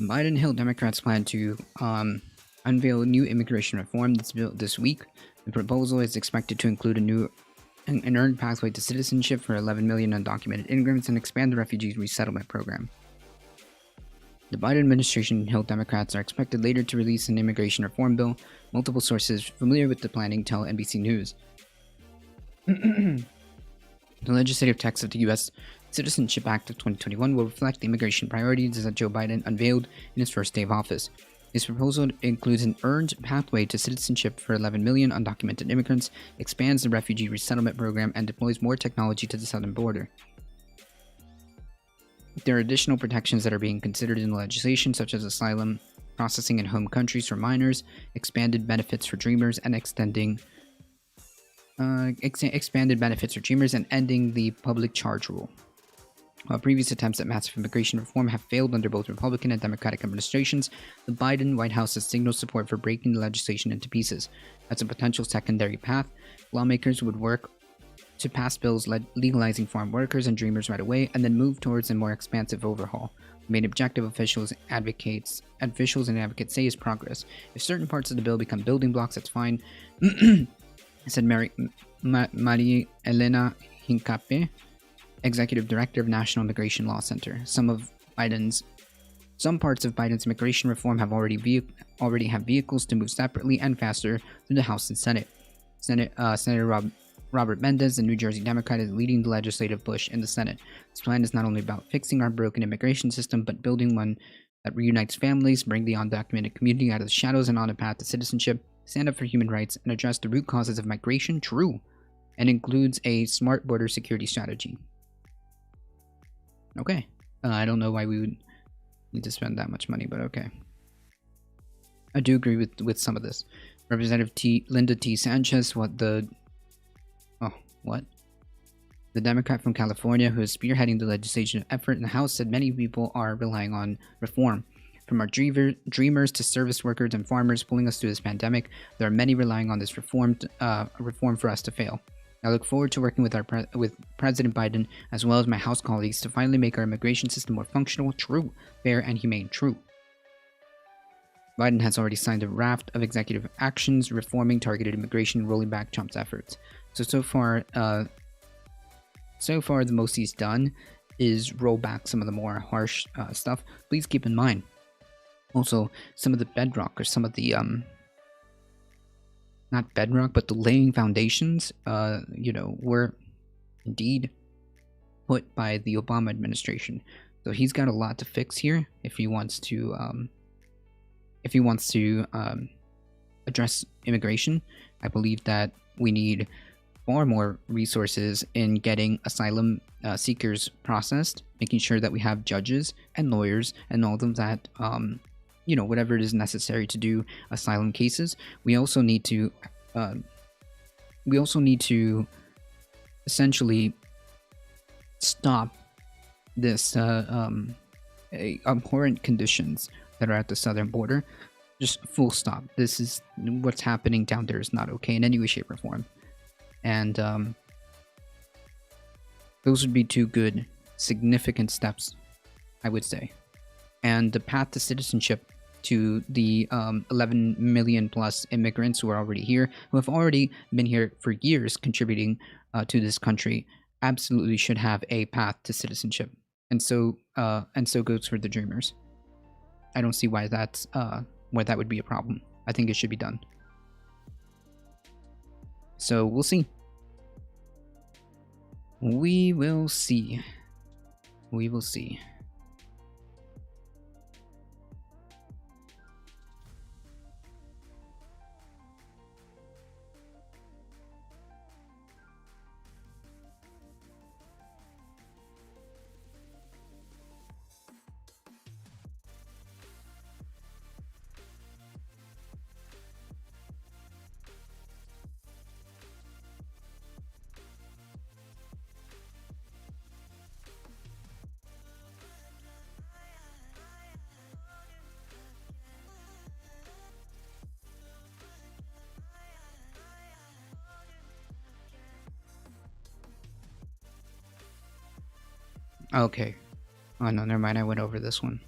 Biden-Hill Democrats plan to unveil new immigration reform that's built this week. The proposal is expected to include an earned pathway to citizenship for 11 million undocumented immigrants and expand the refugee resettlement program. The Biden administration and Hill Democrats are expected later to release an immigration reform bill. Multiple sources familiar with the planning tell NBC News. The legislative text of the U.S. Citizenship Act of 2021 will reflect the immigration priorities that Joe Biden unveiled in his first day of office. His proposal includes an earned pathway to citizenship for 11 million undocumented immigrants, expands the refugee resettlement program, and deploys more technology to the southern border. There are additional protections that are being considered in the legislation, such as asylum processing in home countries for minors, expanded benefits for Dreamers, and expanded benefits for Dreamers, and ending the public charge rule. While previous attempts at massive immigration reform have failed under both Republican and Democratic administrations, the Biden White House has signaled support for breaking the legislation into pieces. As a potential secondary path, lawmakers would work to pass bills legalizing farm workers and Dreamers right away, and then move towards a more expansive overhaul. The main objective officials and advocates say is progress. If certain parts of the bill become building blocks, that's fine, said Maria Elena Hincapié, Executive Director of National Immigration Law Center. Some parts of Biden's immigration reform have already have vehicles to move separately and faster through the House and Senate. Senator Robert Mendez, the New Jersey Democrat, is leading the legislative push in the Senate. This plan is not only about fixing our broken immigration system, but building one that reunites families, bring the undocumented community out of the shadows and on a path to citizenship, stand up for human rights, and address the root causes of migration, and includes a smart border security strategy. Okay. I don't know why we would need to spend that much money, but okay. I do agree with some of this. Representative Linda T. Sanchez, the Democrat from California who is spearheading the legislation effort in the House, said many people are relying on reform. From our dreamers to service workers and farmers pulling us through this pandemic, there are many relying on this reform for us to fail. I look forward to working with with President Biden as well as my House colleagues to finally make our immigration system more functional, true, fair, and humane. True. Biden has already signed a raft of executive actions reforming targeted immigration, rolling back Trump's efforts. So far, the most he's done is roll back some of the more harsh stuff. Please keep in mind, also some of the bedrock or some of the not bedrock, but the laying foundations, were indeed put by the Obama administration. So he's got a lot to fix here if he wants to address immigration. I believe that we need far more resources in getting asylum seekers processed, making sure that we have judges and lawyers and all of that, whatever it is necessary to do asylum cases. We also need to essentially stop this abhorrent conditions that are at the southern border. Just full stop. This is what's happening down there is not okay in any way, shape, or form. And those would be two good, significant steps, I would say. And the path to citizenship to the 11 million plus immigrants who are already here, who have already been here for years contributing to this country, absolutely should have a path to citizenship. And so goes for the Dreamers. I don't see why that would be a problem. I think it should be done. So we'll see. We will see. We will see. Okay. Oh no, never mind. I went over this one.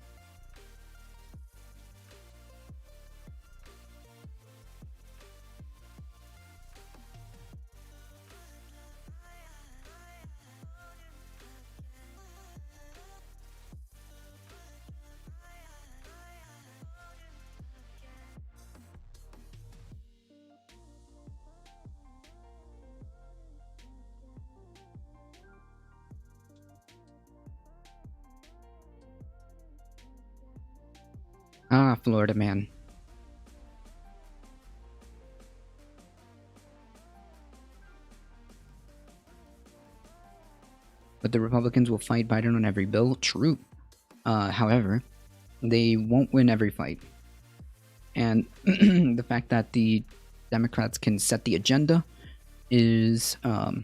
Ah, Florida man. But the Republicans will fight Biden on every bill. True. However, they won't win every fight. And the fact that the Democrats can set the agenda is a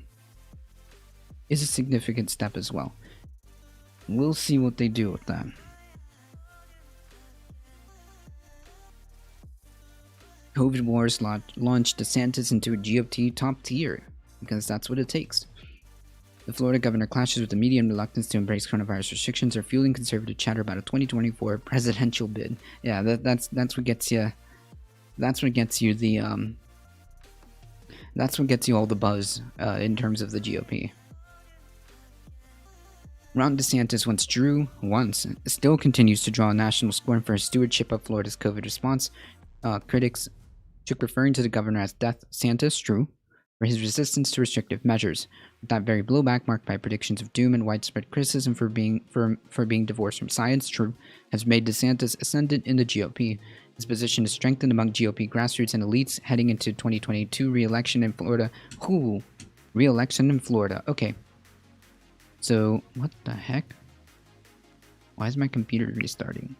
significant step as well. We'll see what they do with that. COVID wars launched DeSantis into a GOP top tier, because that's what it takes. The Florida governor clashes with the media and reluctance to embrace coronavirus restrictions are fueling conservative chatter about a 2024 presidential bid. Yeah, that's what gets you. That's what gets you the That's what gets you all the buzz in terms of the GOP. Ron DeSantis still continues to draw national scorn for his stewardship of Florida's COVID response. Critics took referring to the governor as Death Santis, true, for his resistance to restrictive measures. With that very blowback marked by predictions of doom and widespread criticism for being divorced from science, true, has made DeSantis ascendant in the GOP. His position is strengthened among GOP grassroots and elites heading into 2022 re-election in Florida. Ooh, re-election in Florida. Okay. So, what the heck? Why is my computer restarting?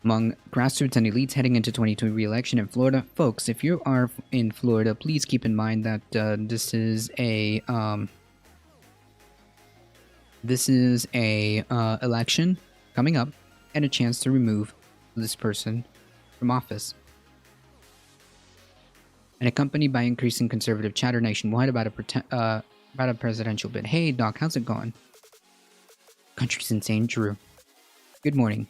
Among grassroots and elites heading into 2022 re-election in Florida. Folks, if you are in Florida, please keep in mind that this is a election coming up and a chance to remove this person from office. And accompanied by increasing conservative chatter nationwide about a presidential bid. Hey, Doc, how's it going? Country's insane, Drew. Good morning.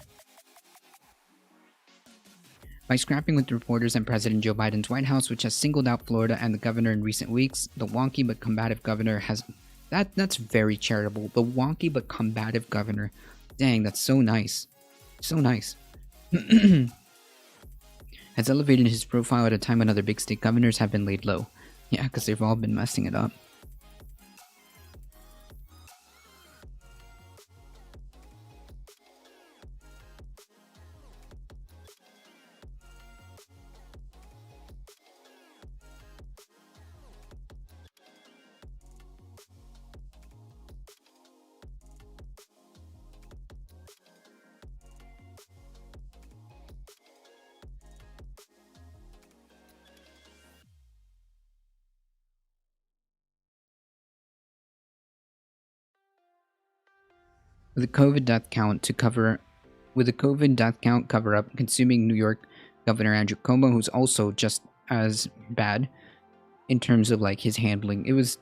By scrapping with reporters and President Joe Biden's White House, which has singled out Florida and the governor in recent weeks, the wonky but combative governor has... That's very charitable. The wonky but combative governor. Dang, that's so nice. So nice. Has elevated his profile at a time when other big state governors have been laid low. Yeah, because they've all been messing it up. With the COVID death count cover up consuming New York Governor Andrew Cuomo, who's also just as bad in terms of like his handling. It was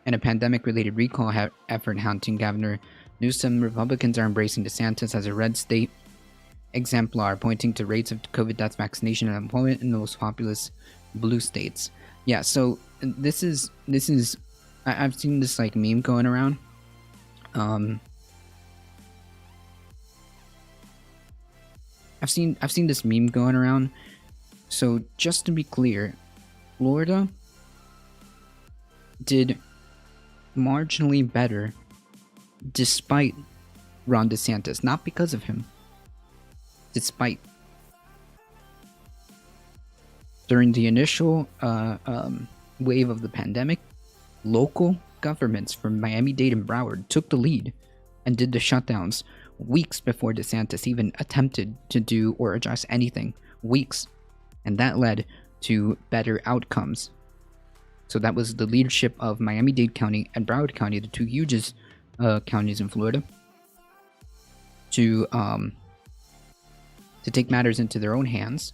and a pandemic-related recall effort haunting Governor Newsom. Republicans are embracing DeSantis as a red state exemplar, pointing to rates of COVID deaths, vaccination, and employment in the most populous blue states. Yeah, so this is I've seen this like meme going around. I've seen this meme going around. So just to be clear, Florida did marginally better despite Ron DeSantis, not because of him. Despite. During the initial wave of the pandemic, local governments from Miami-Dade and Broward took the lead and did the shutdowns weeks before DeSantis even attempted to do or address anything. Weeks. And that led to better outcomes. So that was the leadership of Miami-Dade County and Broward County, the two hugest counties in Florida, to take matters into their own hands,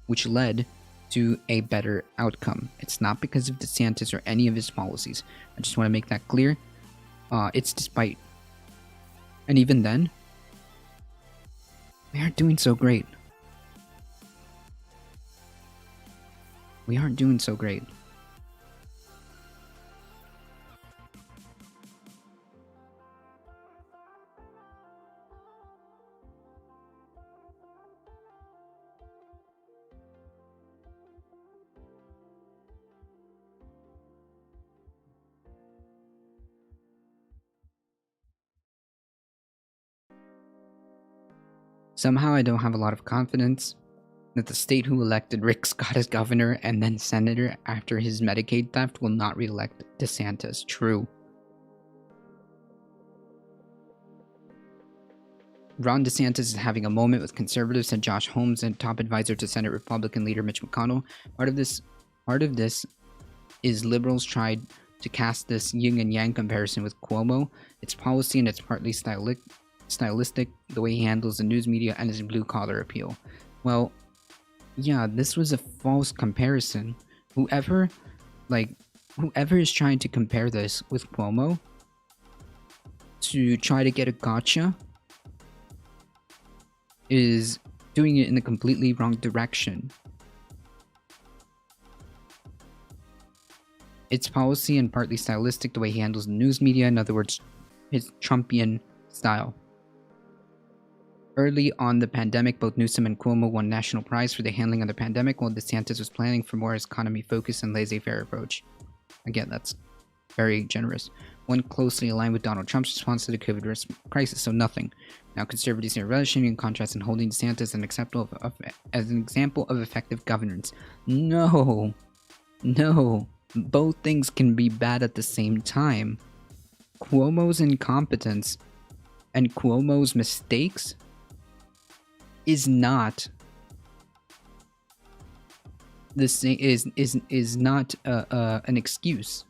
which led to a better outcome. It's not because of DeSantis or any of his policies. I just want to make that clear. It's despite. And even then, we aren't doing so great. We aren't doing so great. Somehow I don't have a lot of confidence that the state who elected Rick Scott as governor and then senator after his Medicaid theft will not re-elect DeSantis. True. Ron DeSantis is having a moment with conservatives, said Josh Holmes, and top advisor to Senate Republican leader Mitch McConnell. Part of this is liberals tried to cast this yin and yang comparison with Cuomo. It's policy and it's partly stylistic, the way he handles the news media and his blue-collar appeal. Well, yeah, this was a false comparison. Whoever is trying to compare this with Cuomo to try to get a gotcha is doing it in the completely wrong direction. It's policy and partly stylistic, the way he handles the news media, in other words, his Trumpian style. Early on the pandemic, both Newsom and Cuomo won national prize for the handling of the pandemic, while DeSantis was planning for more economy-focused and laissez-faire approach. Again, that's very generous. One closely aligned with Donald Trump's response to the COVID crisis, so nothing. Now conservatives are relishing in contrast and holding DeSantis as an example of effective governance. No. Both things can be bad at the same time. Cuomo's incompetence and Cuomo's mistakes is not the same. Is not an excuse.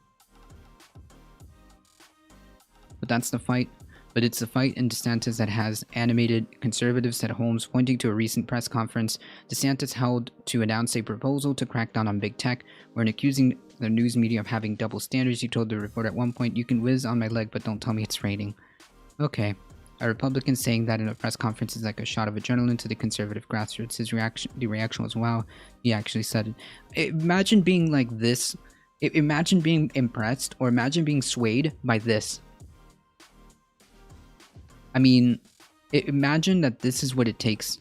But that's the fight But it's the fight in DeSantis that has animated conservatives, said Holmes, pointing to a recent press conference DeSantis held to announce a proposal to crack down on big tech, wherein accusing the news media of having double standards. He told the reporter at one point, "You can whiz on my leg, but don't tell me it's raining." Okay. A Republican saying that in a press conference is like a shot of adrenaline to the conservative grassroots. The reaction was, wow, he actually said it. Imagine being like this. Imagine being impressed, or imagine being swayed by this. I mean, imagine that this is what it takes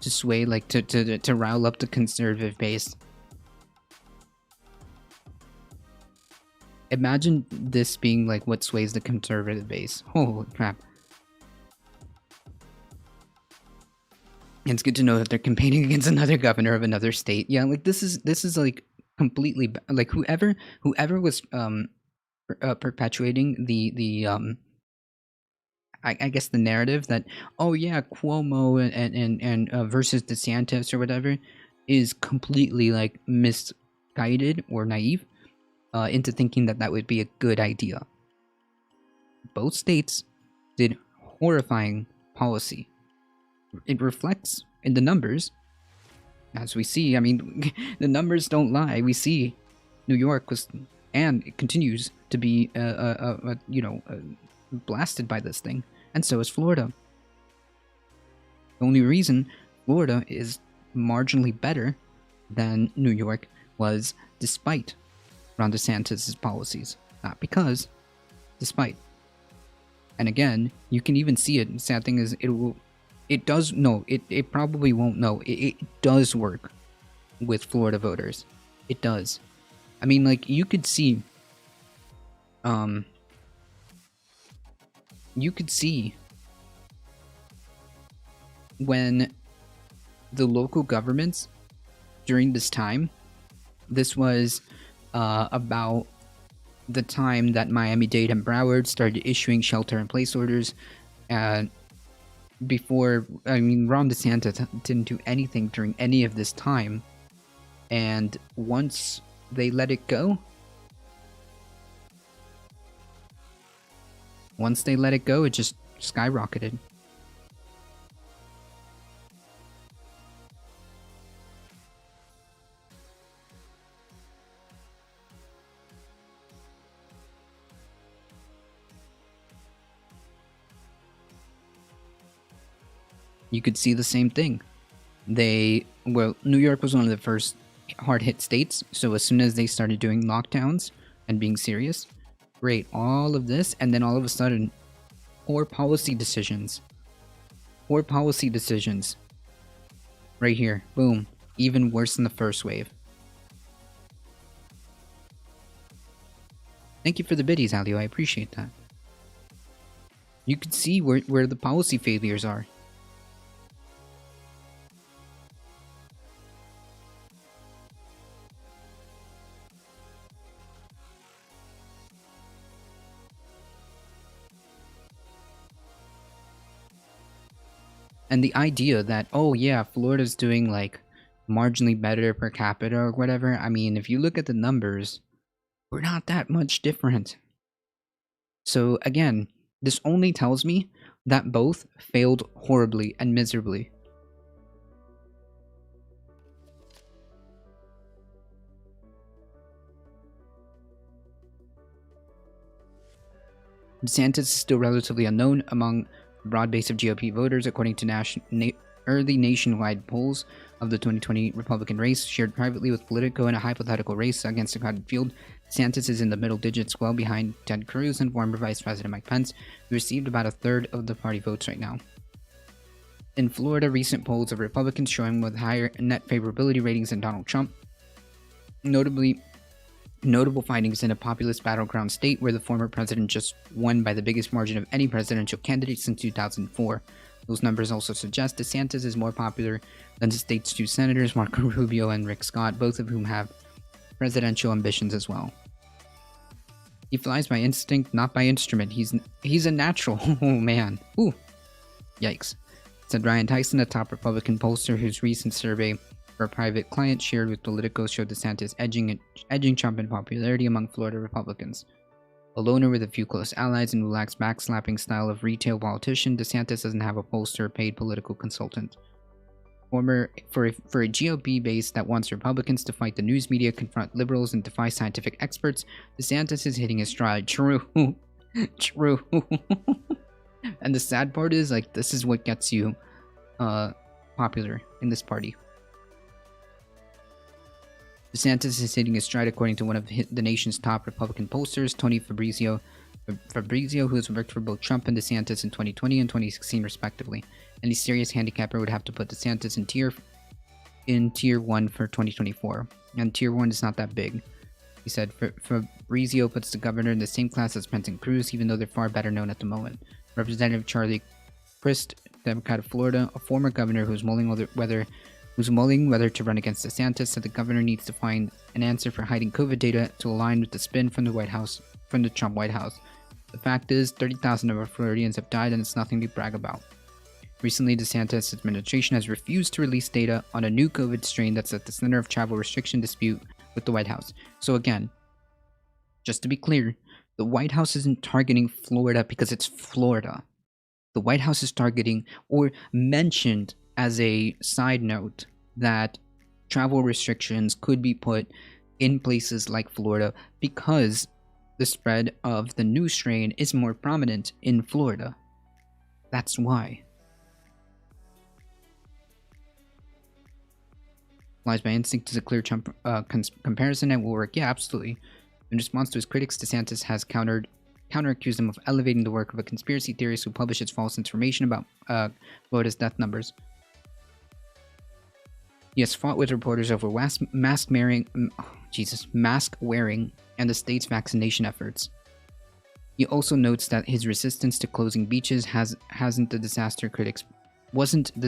to sway, like, to rile up the conservative base. Imagine this being, like, what sways the conservative base. Holy crap. It's good to know that they're campaigning against another governor of another state. Yeah, like, this is like, completely, like, whoever was, perpetuating the I guess the narrative that, oh yeah, Cuomo and versus DeSantis or whatever is completely, like, misguided or naive into thinking that that would be a good idea. Both states did horrifying policy. It reflects in the numbers, as we see. I mean, the numbers don't lie. We see New York was, and it continues to be, blasted by this thing. And so is Florida. The only reason Florida is marginally better than New York was despite Ron DeSantis' policies. Not because, despite. And again, you can even see it. The sad thing is, it probably won't know. It does work with Florida voters. It does. I mean, like, you could see, when the local governments during this time, this was about the time that Miami-Dade and Broward started issuing shelter-in-place orders. Before, I mean, Ron DeSantis didn't do anything during any of this time. And once they let it go, it just skyrocketed. You could see the same thing. New York was one of the first hard-hit states, so as soon as they started doing lockdowns and being serious, great, all of this, and then all of a sudden, poor policy decisions. Right here, boom, even worse than the first wave. Thank you for the biddies, Alio, I appreciate that. You could see where the policy failures are. And the idea that, oh yeah, Florida's doing, like, marginally better per capita or whatever, I mean, if you look at the numbers, we're not that much different. So again, this only tells me that both failed horribly and miserably. DeSantis is still relatively unknown among a broad base of GOP voters, according to early nationwide polls of the 2020 Republican race, shared privately with Politico in a hypothetical race against a crowded field. DeSantis is in the middle digits, well behind Ted Cruz and former Vice President Mike Pence, who received about a third of the party votes right now. In Florida, recent polls of Republicans showing with higher net favorability ratings than Donald Trump. Notable findings in a populist battleground state where the former president just won by the biggest margin of any presidential candidate since 2004. Those numbers also suggest DeSantis is more popular than the state's two senators, Marco Rubio and Rick Scott, both of whom have presidential ambitions as well. He flies by instinct, not by instrument. He's a natural. Oh man. Ooh. Yikes. Said Ryan Tyson, a top Republican pollster whose recent survey for a private client shared with Politico showed DeSantis edging Trump in popularity among Florida Republicans. A loner with a few close allies and relaxed backslapping style of retail politician, DeSantis doesn't have a pollster or paid political consultant. For a GOP base that wants Republicans to fight the news media, confront liberals, and defy scientific experts, DeSantis is hitting his stride. True. True. And the sad part is, like, this is what gets you popular in this party. DeSantis is hitting his stride according to one of the nation's top Republican pollsters, Tony Fabrizio, who has worked for both Trump and DeSantis in 2020 and 2016 respectively. Any serious handicapper would have to put DeSantis in tier 1 for 2024, and tier 1 is not that big. He said Fabrizio puts the governor in the same class as Pence and Cruz, even though they're far better known at the moment. Representative Charlie Crist, Democrat of Florida, a former governor who's mulling whether to run against DeSantis, said the governor needs to find an answer for hiding COVID data to align with the spin from the Trump White House. The fact is, 30,000 of our Floridians have died, and it's nothing to brag about. Recently, DeSantis' administration has refused to release data on a new COVID strain that's at the center of travel restriction dispute with the White House. So again, just to be clear, the White House isn't targeting Florida because it's Florida. The White House is targeting, or mentioned as a side note, that travel restrictions could be put in places like Florida because the spread of the new strain is more prominent in Florida. That's why. Lies by instinct is a clear Trump comparison and will work. Yeah, absolutely. In response to his critics, DeSantis has counter-accused them of elevating the work of a conspiracy theorist who publishes false information about Florida's death numbers. He has fought with reporters over mask wearing and the state's vaccination efforts. He also notes that his resistance to closing beaches wasn't the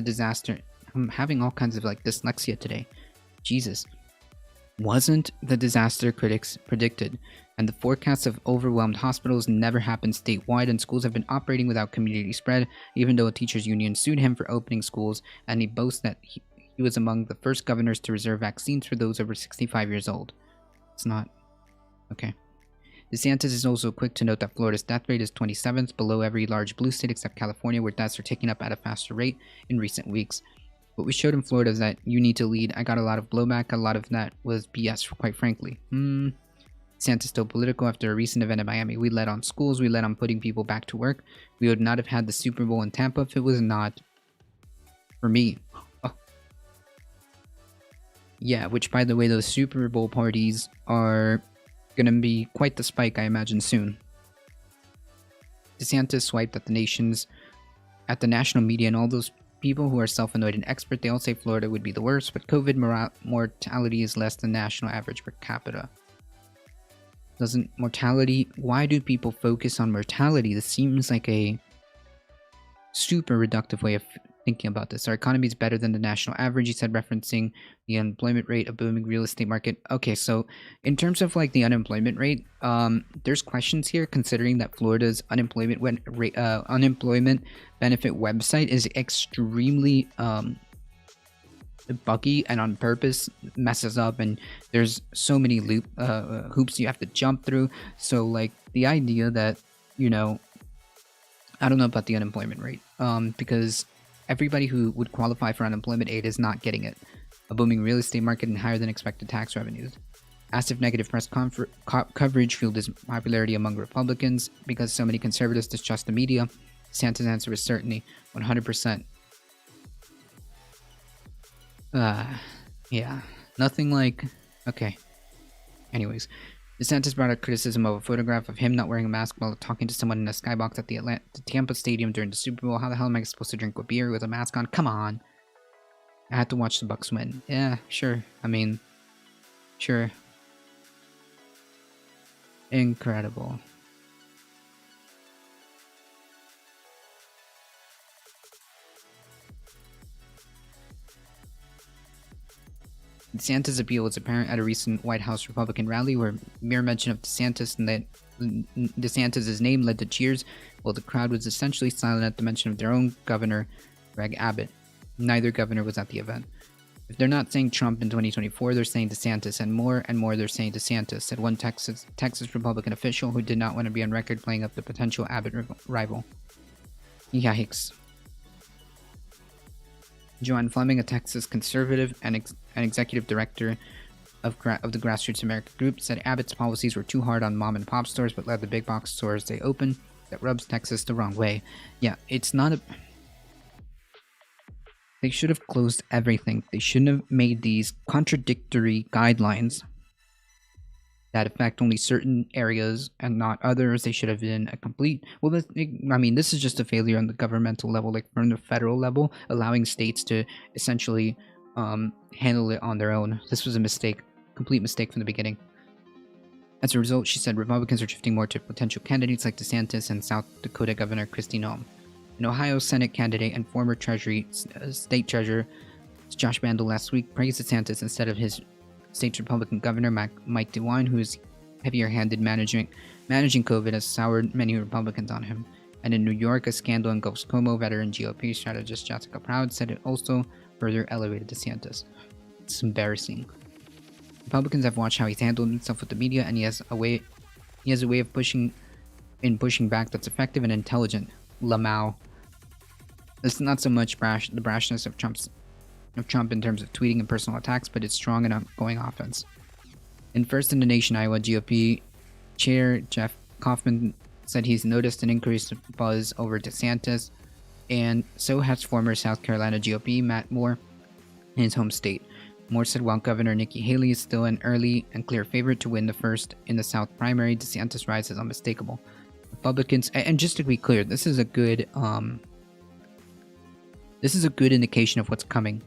disaster. I'm having all kinds of dyslexia today. Jesus. Wasn't the disaster critics predicted, and the forecasts of overwhelmed hospitals never happened statewide, and schools have been operating without community spread, even though a teachers union sued him for opening schools, and he boasts that he was among the first governors to reserve vaccines for those over 65 years old. It's not. Okay. DeSantis is also quick to note that Florida's death rate is 27th, below every large blue state except California, where deaths are ticking up at a faster rate in recent weeks. What we showed in Florida is that you need to lead. I got a lot of blowback. A lot of that was BS, quite frankly. DeSantis still political after a recent event in Miami. We led on schools. We led on putting people back to work. We would not have had the Super Bowl in Tampa if it was not for me. Oh. Yeah, which, by the way, those Super Bowl parties are going to be quite the spike, I imagine, soon. DeSantis swiped at the national media, and all those people who are self-annoyed and expert, they all say Florida would be the worst, but COVID mortality is less than national average per capita. Why do people focus on mortality? This seems like a super reductive way of thinking about this. Our economy is better than the national average, he said, referencing the unemployment rate, a booming real estate market. Okay, so in terms of the unemployment rate, there's questions here considering that Florida's unemployment benefit website is extremely buggy and on purpose messes up, and there's so many hoops you have to jump through. So the idea that, I don't know about the unemployment rate, because everybody who would qualify for unemployment aid is not getting it. A booming real estate market and higher than expected tax revenues. Asked if negative press coverage fueled his popularity among Republicans because so many conservatives distrust the media, DeSantis' answer was certainly 100%. Yeah, nothing okay. Anyways, DeSantis brought up criticism of a photograph of him not wearing a mask while talking to someone in a skybox at the Tampa Stadium during the Super Bowl. How the hell am I supposed to drink a beer with a mask on? Come on. I had to watch the Bucks win. Yeah, sure. I mean, sure. Incredible. DeSantis' appeal was apparent at a recent White House Republican rally where mere mention of DeSantis and that DeSantis' name led to cheers, while the crowd was essentially silent at the mention of their own governor, Greg Abbott. Neither governor was at the event. If they're not saying Trump in 2024, they're saying DeSantis, and more they're saying DeSantis, said one Texas Republican official who did not want to be on record playing up the potential Abbott rival. Yikes. Joanne Fleming, a Texas conservative and executive director of the Grassroots America Group, said Abbott's policies were too hard on mom and pop stores but let the big box stores stay open. That rubs Texas the wrong way. Yeah, it's not a... They should have closed everything. They shouldn't have made these contradictory guidelines that affect only certain areas and not others. They should have been a complete... Well, I mean, this is just a failure on the governmental level, like from the federal level, allowing states to essentially handle it on their own. This was a mistake, complete mistake from the beginning. As a result, she said Republicans are shifting more to potential candidates like DeSantis and South Dakota Governor Kristi Noem. An Ohio Senate candidate and former Treasury State Treasurer Josh Mandel last week praised DeSantis instead of his state's Republican Governor Mike DeWine, whose heavier-handed managing COVID has soured many Republicans on him. And in New York, a scandal engulfs Cuomo veteran GOP strategist Jessica Proud said it also further elevated DeSantis. It's embarrassing. Republicans have watched how he's handled himself with the media, and he has a way of pushing back that's effective and intelligent. Lamau. It's not so much the brashness of Trump in terms of tweeting and personal attacks, but it's strong and ongoing offense. In First in the Nation Iowa GOP Chair Jeff Kaufman said he's noticed an increased buzz over DeSantis, and so has former South Carolina GOP Matt Moore in his home state. Moore said while Governor Nikki Haley is still an early and clear favorite to win the first in the South primary, DeSantis' rise is unmistakable. Republicans, and just to be clear, this is a good indication of what's coming.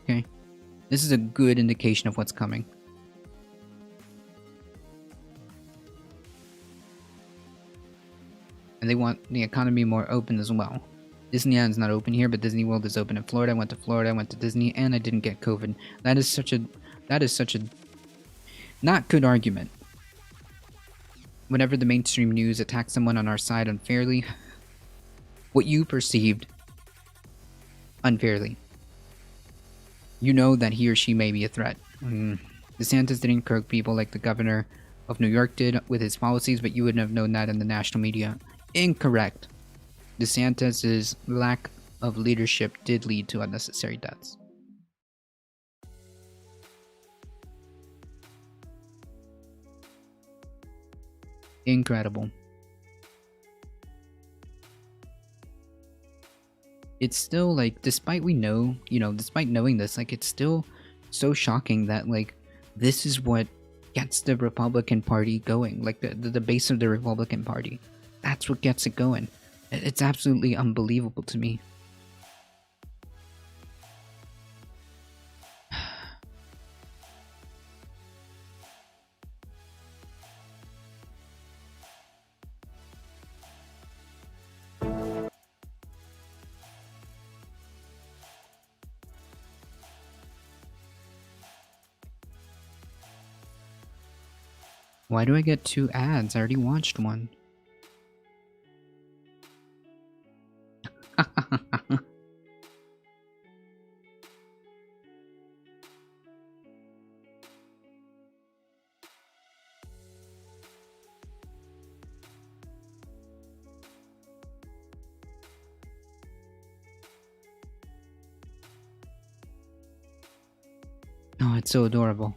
Okay, this is a good indication of what's coming. And they want the economy more open as well. Disneyland's not open here, but Disney World is open in Florida. I went to Florida, I went to Disney, and I didn't get COVID. That is such a not good argument. Whenever the mainstream news attacks someone on our side unfairly, what you perceived unfairly, you know that he or she may be a threat. DeSantis didn't croak people like the governor of New York did with his policies, but you wouldn't have known that in the national media. Incorrect. DeSantis' lack of leadership did lead to unnecessary deaths. Incredible. It's still like, despite knowing this, like, it's still so shocking that, like, this is what gets the Republican Party going. Like, the base of the Republican Party. That's what gets it going. It's absolutely unbelievable to me. Why do I get 2 ads? I already watched one. Oh, it's so adorable.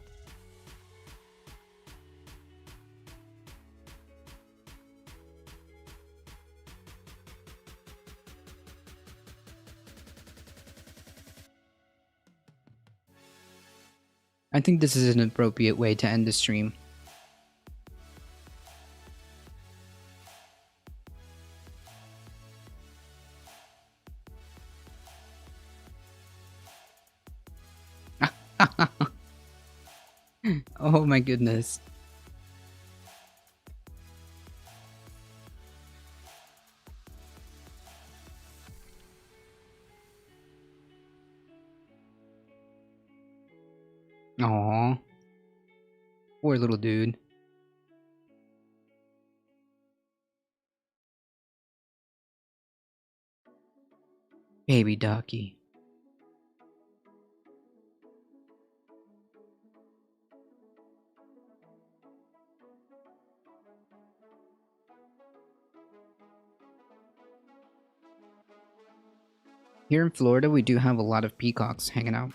I think this is an appropriate way to end the stream. Oh my goodness. Aww. Poor little dude. Baby ducky. Here in Florida, we do have a lot of peacocks hanging out.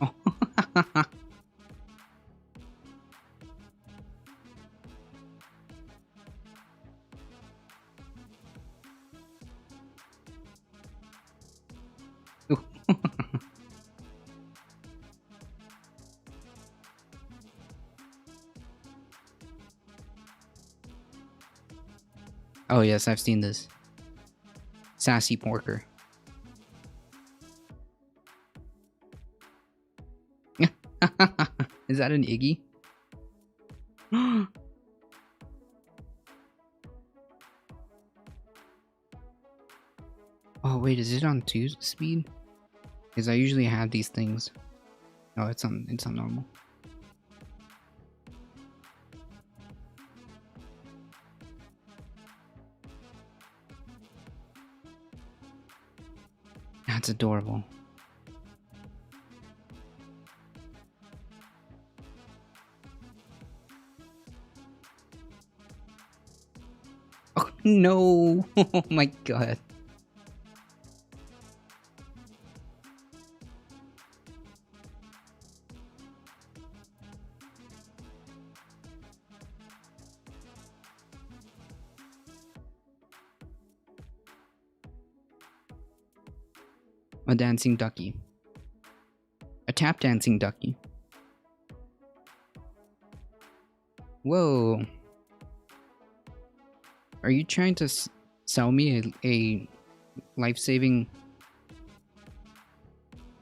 Oh. Oh yes, I've seen this. Sassy Porker. Is that an Iggy? Oh wait, is it on 2 speed? Because I usually have these things. Oh, it's on normal. That's adorable. Oh no! Oh my god. A dancing ducky. A tap dancing ducky. Whoa. Are you trying to sell me a life-saving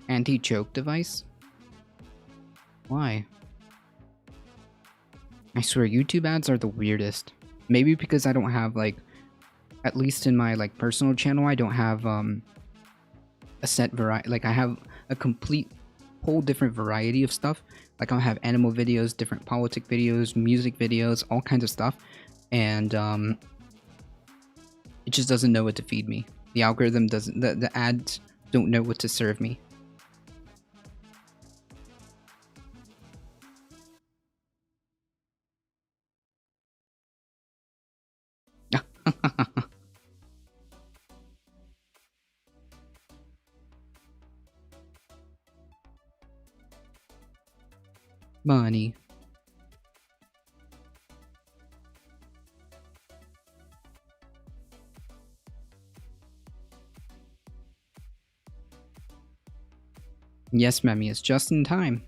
anti-choke device? Why? I swear, YouTube ads are the weirdest. Maybe because I don't have, like, at least in my, like, personal channel, I don't have, a set variety. Like, I have a complete, whole different variety of stuff. Like, I'll have animal videos, different politic videos, music videos, all kinds of stuff. And, it just doesn't know what to feed me. The algorithm doesn't, the ads don't know what to serve me. Money. Yes, Memmy, it's just in time.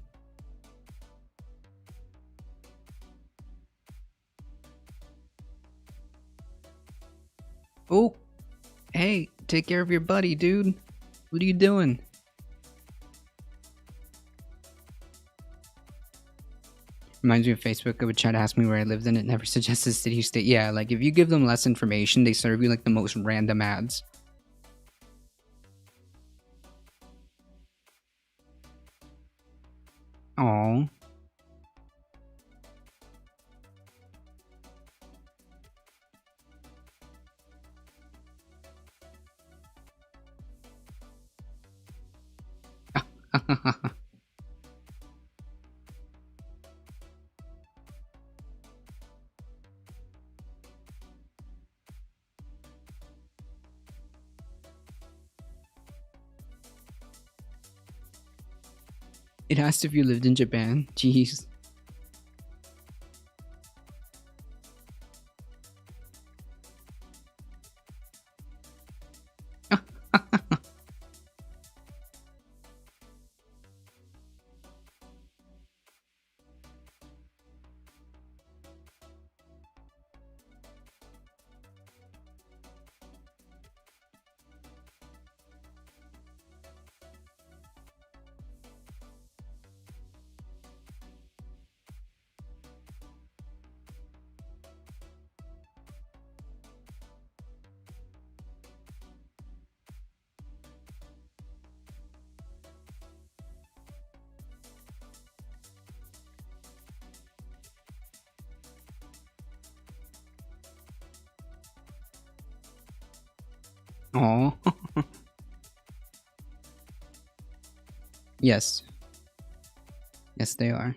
Oh, hey, take care of your buddy, dude. What are you doing? Reminds me of Facebook. I would try to ask me where I lived and it never suggests the city or state. Yeah, like if you give them less information, they serve you like the most random ads. Oh. It asked if you lived in Japan. Jeez. Oh. Yes. Yes, they are.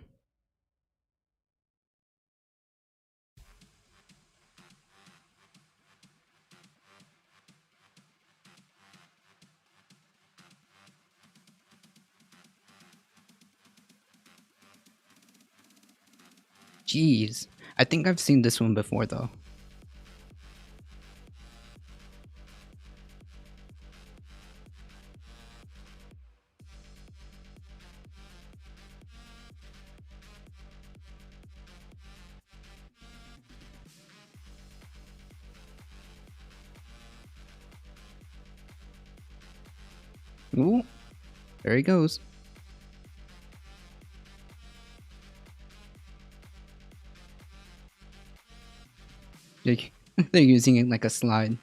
Jeez. I think I've seen this one before though. Ooh, there he goes. Like, they're using it like a slide.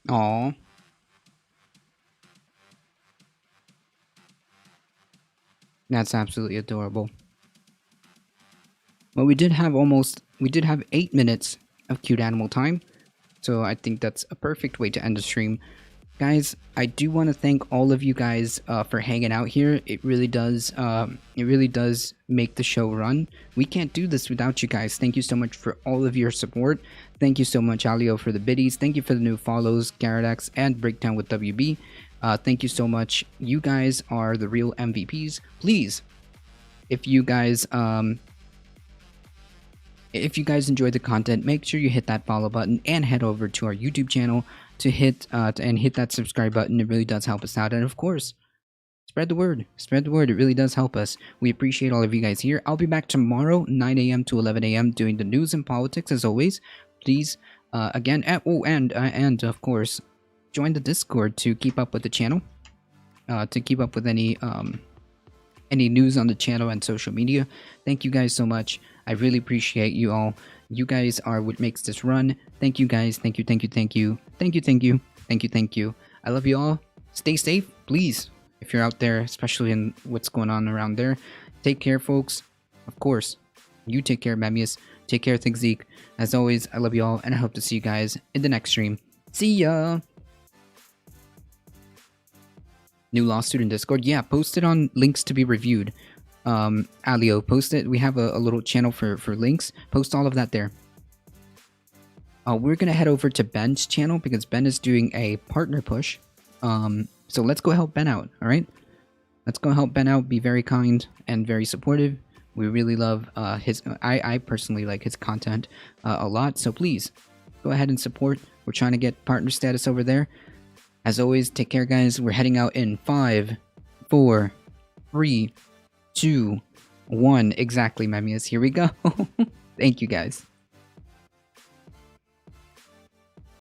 Aw. That's absolutely adorable. Well, we did have 8 minutes of cute animal time. So I think that's a perfect way to end the stream. Guys, I do want to thank all of you guys for hanging out here. It really does make the show run. We can't do this without you guys. Thank you so much for all of your support. Thank you so much, Alio, for the biddies. Thank you for the new follows, Garadax and Breakdown with WB. Thank you so much. You guys are the real MVPs. Please, if you guys enjoyed the content, make sure you hit that follow button and head over to our YouTube channel to hit that subscribe button. It really does help us out. And of course, spread the word. Spread the word. It really does help us. We appreciate all of you guys here. I'll be back tomorrow, 9 a.m. to 11 a.m. doing the news and politics as always. Please, again, and of course, join the Discord to keep up with the channel, to keep up with any news on the channel and social media. Thank you guys so much. I really appreciate you all. You guys are what makes this run. Thank you guys. Thank you, thank you, thank you. Thank you, thank you. Thank you, thank you. I love you all. Stay safe, please. If you're out there, especially in what's going on around there. Take care, folks. Of course. You take care, Memius. Take care, Zeke. As always, I love you all, and I hope to see you guys in the next stream. See ya! New Law Student Discord. Yeah, post it on links to be reviewed. Alio, post it. We have a little channel for links. Post all of that there. We're gonna head over to Ben's channel because Ben is doing a partner push. So let's go help Ben out. All right, let's go help Ben out. Be very kind and very supportive. We really love his. I personally like his content a lot. So please go ahead and support. We're trying to get partner status over there. As always, take care, guys. We're heading out in 5, 4, 3, 2, 1. Exactly, Memius. Here we go. Thank you, guys.